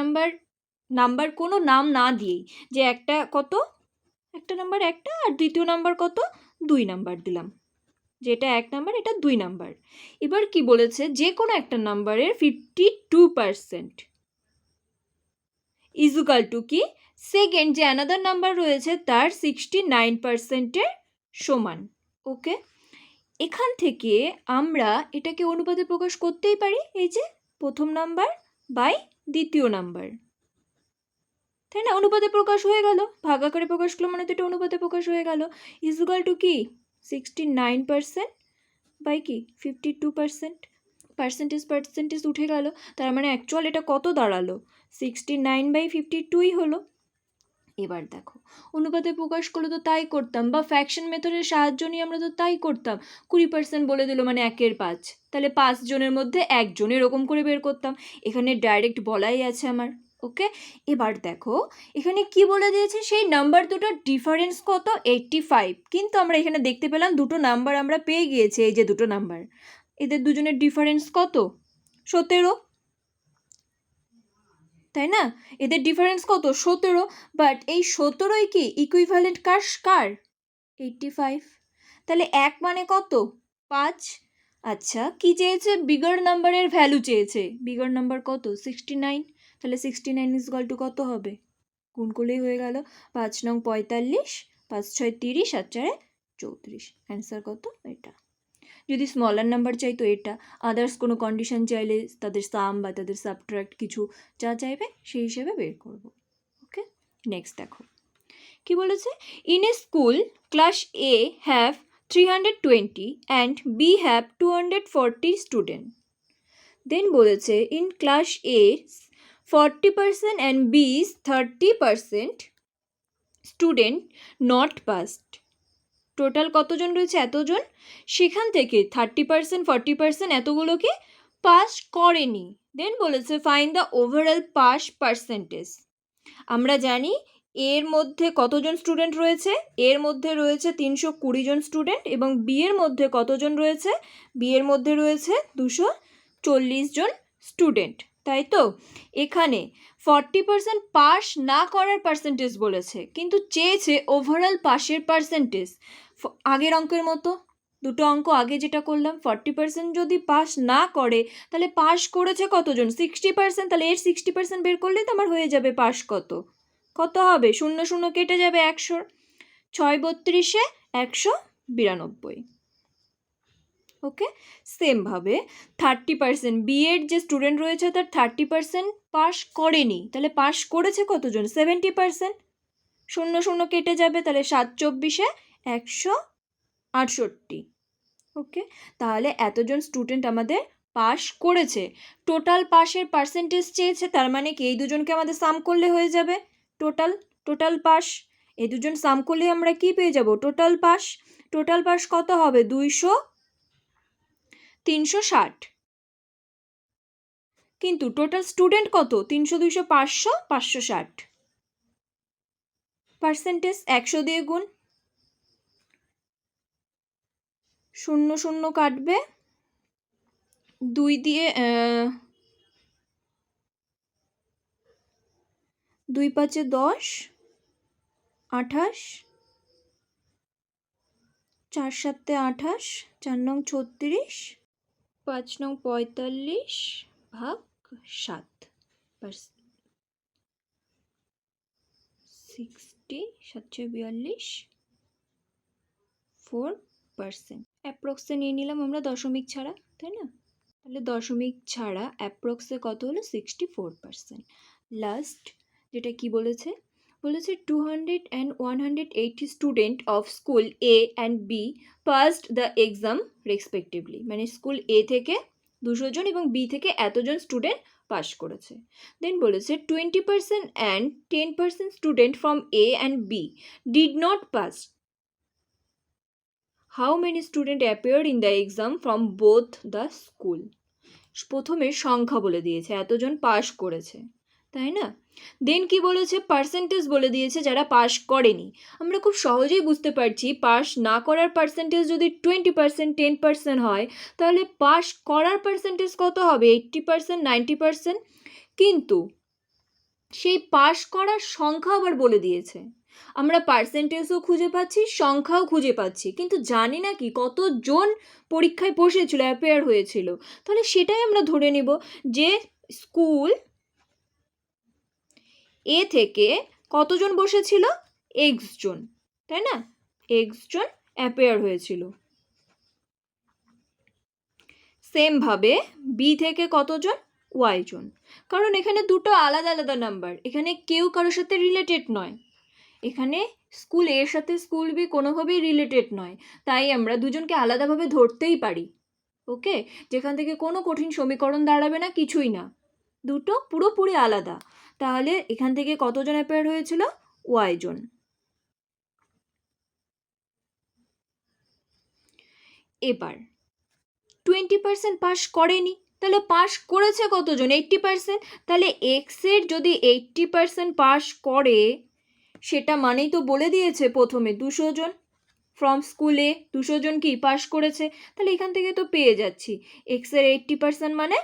নাম্বার কোনো নাম না দিয়েই, যে একটা কত? একটা নাম্বার একটা, আর দ্বিতীয় নাম্বার কত? 2 নাম্বার দিলাম, যেটা 1 নাম্বার, এটা 2 নাম্বার। এবার কি বলেছে, যে কোনো একটা নাম্বারের 52% ইজ ইকুয়াল টু কি? সেকেন্ড যে অ্যানাদার নাম্বার রয়েছে তার 69%-এর সমান। ওকে, এখান থেকে আমরা এটাকে অনুপাতে প্রকাশ করতেই পারি, এই যে প্রথম নাম্বার বাই দ্বিতীয় নাম্বার, তাই না? অনুপাতে প্রকাশ হয়ে গেল, ভাগ আকারে প্রকাশ করলো মানে তো এটা অনুপাতে প্রকাশ হয়ে গেল। ইজ ইকুয়াল টু কি? 69% বাই কি? 52%। পার্সেন্টেজ উঠে গেল, তার মানে অ্যাকচুয়াল এটা কত দাঁড়ালো? 69/52ই হলো। এবার দেখো, অনুপাতে প্রকাশ করলে তো তাই করতাম, বা ফ্র্যাকশন মেথডের সাহায্য নিয়ে আমরা তো তাই করতাম। 20% বলে দিল মানে 1/5, তাহলে 5 জনের মধ্যে 1 জন, এরকম করে বের করতাম। এখানে ডাইরেক্ট বলাই আছে আমার। ওকে, এবার দেখো এখানে কি বলে দিয়েছে, সেই নাম্বার দুটোর ডিফারেন্স কত? 85। কিন্তু আমরা এখানে দেখতে পেলাম দুটো নাম্বার আমরা পেয়ে গিয়েছি, এই যে দুটো নাম্বার, এদের দুজনের ডিফারেন্স কত? 17, তাই না? এদের ডিফারেন্স কত? 17। বাট এই 17ই কি ইকুইভ্যালেন্ট কার? 85। তাহলে 1 মানে কত? 5। আচ্ছা, কি চেয়েছে? বিগার নাম্বারের ভ্যালু চেয়েছে। বিগার নাম্বার কত? 69। তাহলে 69 ইজ ইকুয়াল টু কত হবে? গুণ করলেই হয়ে গেল, 5 নং 45, 5 6 30, 7 4 34। অ্যান্সার কত? এটা। যদি স্মলার নাম্বার চাইতো এটা, আদার্স কোনো কন্ডিশন চাইলে তাদের সাম বা তাদের সাবট্রাক্ট কিছু যা চাইবে সেই হিসেবে বের করব। ওকে, নেক্সট দেখো কি বলেছে, in a school class A have 320 and B have 240 student. Then বলেছে in class A 40% and B 30% student not passed. Total কতজন রয়েছে? এতজন। সেখান থেকে 30%, 40% এতগুলোকে পাস করেনি। দেন বলেছে find the overall pass percentage. আমরা জানি এর মধ্যে কতজন স্টুডেন্ট রয়েছে? এর মধ্যে রয়েছে 320 জন স্টুডেন্ট, এবং বি এর মধ্যে কতজন রয়েছে? বি এর মধ্যে রয়েছে 240 জন স্টুডেন্ট, তাই তো? এখানে 40% পাস না করার পার্সেন্টেজ বলেছে, কিন্তু চেয়েছে ওভারঅল পাসের পার্সেন্টেজ। আগের অঙ্কের মতো দুটো অঙ্ক আগে যেটা করলাম, 40% যদি পাস না করে তাহলে পাস করেছে কতজন? 60%। তাহলে এর 60% বের করলেই তো আমার হয়ে যাবে পাস কত হবে? 0 0 কেটে যাবে 100, 6 32 192। ওকে, সেমভাবে 30% বিএড যে স্টুডেন্ট রয়েছে তার 30% পাস করেনি, তাহলে পাস করেছে কতজন? 70%। শূন্য শূন্য কেটে যাবে, তাহলে 7×24 168। ওকে, তাহলে এতজন স্টুডেন্ট আমাদের পাস করেছে। টোটাল পাসের পার্সেন্টেজ চেয়েছে, তার মানে কি এই দুজনকে আমাদের সাম করলে হয়ে যাবে টোটাল পাস। এই দুজন সাম করলে আমরা কি পেয়ে যাব? Total pass. টোটাল পাস কত হবে? 200, 360। কিন্তু টোটাল স্টুডেন্ট কত? 300, 200, 500, 560। পার্সেন্টেজ 100 দিয়ে গুণ, শূন্য শূন্য কাটবে, 2 দিয়ে 2 5 10, 28, 4 7 28, 4 9 36, 5 9 45 ভাগ 7, 60, 742, 4%। অ্যাপ্রক্সে নিয়ে নিলাম আমরা দশমিক ছাড়া, তাই না? তাহলে দশমিক ছাড়া অ্যাপ্রক্সে কত হলো? 64%। লাস্ট যেটা কি বলেছে? বলেছে 200 and 180 student of school A and B passed the exam respectively, মানে স্কুল এ থেকে 200 জন এবং বি থেকে এতজন স্টুডেন্ট পাস করেছে। দেন বলেছে 20% and 10% student from A and B did not pass. How many student appeared in the exam from both the school? প্রথমে সংখ্যা বলে দিয়েছে, এতজন পাস করেছে, তাই না? দেন কি বলেছে? পার্সেন্টেজ বলে দিয়েছে যারা পাস করেনি। আমরা খুব সহজেই বুঝতে পারছি পাস না করার পার্সেন্টেজ যদি 20%, 10% হয়, তাহলে পাস করার পার্সেন্টেজ কত হবে? 80%, 90%। কিন্তু সেই পাস করার সংখ্যা আবার বলে দিয়েছে। আমরা পার্সেন্টেজও খুঁজে পাচ্ছি, সংখ্যাও খুঁজে পাচ্ছি, কিন্তু জানি না কি কতজন পরীক্ষায় বসেছিল, অ্যাপিয়ার হয়েছিল। তাহলে সেটাই আমরা ধরে নেব যে স্কুল এ থেকে কতজন বসেছিল? এক্স জন, তাই না? এক্স জন অ্যাপিয়ার হয়েছিল। সেমভাবে বি থেকে কতজন? ওয়াই জন। কারণ এখানে দুটো আলাদা আলাদা নাম্বার, এখানে কেউ কারোর সাথে রিলেটেড নয়। এখানে স্কুল এর সাথে স্কুল বি কোনোভাবেই রিলেটেড নয়, তাই আমরা দুজনকে আলাদাভাবে ধরতেই পারি। ওকে, যেখান থেকে কোনো কঠিন সমীকরণ দাঁড়াবে না, কিছুই না, দুটো পুরোপুরি আলাদা। তাহলে এখান থেকে কতজন অ্যাপিয়ার হয়েছিল? ওয়াই জন। এবার 20% পাস করেনি, তাহলে পাস করেছে কতজন? 80%। তাহলে এক্সের যদি 80% পাস করে, সেটা মানেই তো বলে দিয়েছে প্রথমে 200 জন ফ্রম স্কুলে 200 জন কি পাস করেছে। তাহলে এখান থেকে তো পেয়ে যাচ্ছি এক্সের 80% মানে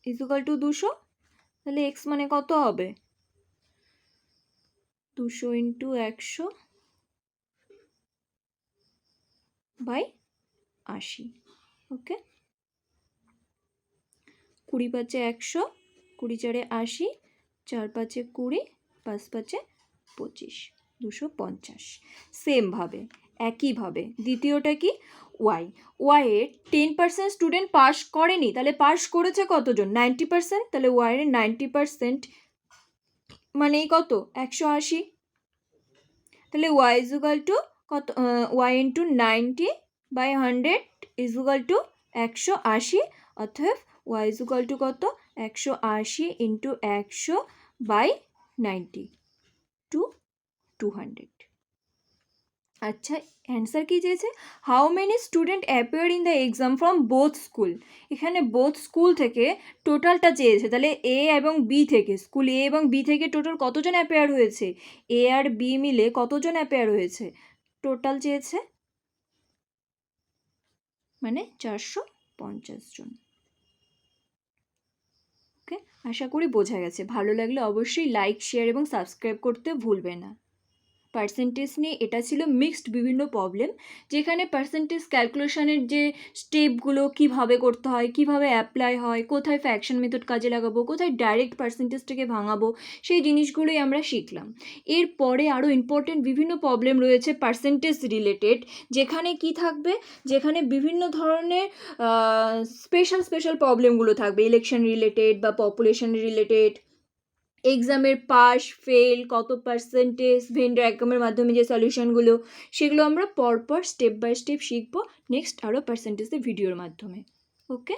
ইকুয়াল টু 200। তাহলে এক্স মানে কত হবে? 200 ইন্টু 100 বাই 80। ওকে, 20 5 100, 20 4 80, 4 5 20, 5 5 25, 250। সেমভাবে একইভাবে দ্বিতীয়টা কি? ওয়াইয়ের 10% স্টুডেন্ট পাস করেনি, তাহলে পাস করেছে কতজন? 90%। তাহলে ওয়াইয়ের 90% মানেই কত? 180। তাহলে ওয়াই ইজ ইকুয়াল টু কত? Y into 90 by 100 is equal to 180। অর্থাৎ ওয়াই ইজ ইকুয়াল টু কত? 180 ইন্টু 100 বাই 90 টু 200। আচ্ছা, অ্যান্সার কি চেয়েছে? How many student appear in the exam from both school. এখানে বোথ স্কুল থেকে টোটালটা চেয়েছে, তাহলে এ এবং বি থেকে, স্কুল এ এবং বি থেকে টোটাল কতজন অ্যাপিয়ার হয়েছে? এ আর বি মিলে কতজন অ্যাপিয়ার হয়েছে? টোটাল চেয়েছে, মানে 450 জন। ওকে, আশা করি বোঝা গেছে। ভালো লাগলে অবশ্যই লাইক, শেয়ার এবং সাবস্ক্রাইব করতে ভুলবে না। পার্সেন্টেজ নিয়ে এটা ছিল মিক্সড বিভিন্ন প্রবলেম, যেখানে পার্সেন্টেজ ক্যালকুলেশনের যে স্টেপগুলো কিভাবে করতে হয়, কিভাবে অ্যাপ্লাই হয়, কোথায় ফ্র্যাকশন মেথড কাজে লাগাবো, কোথায় ডাইরেক্ট পার্সেন্টেজটাকে ভাঙাবো, সেই জিনিসগুলোই আমরা শিখলাম। এরপরে আরও ইম্পর্টেন্ট বিভিন্ন প্রবলেম রয়েছে পার্সেন্টেজ রিলেটেড, যেখানে কি থাকবে, যেখানে বিভিন্ন ধরনের স্পেশাল প্রবলেমগুলো থাকবে, ইলেকশন রিলেটেড বা পপুলেশন রিলেটেড, এক্সামের পাস ফেল, কত পার্সেন্টেজ, ভেন ডায়াগ্রামের মাধ্যমে যে সলিউশনগুলো, সেগুলো আমরা পরপর স্টেপ বাই স্টেপ শিখবো নেক্সট আরও পার্সেন্টেজের ভিডিওর মাধ্যমে। ওকে।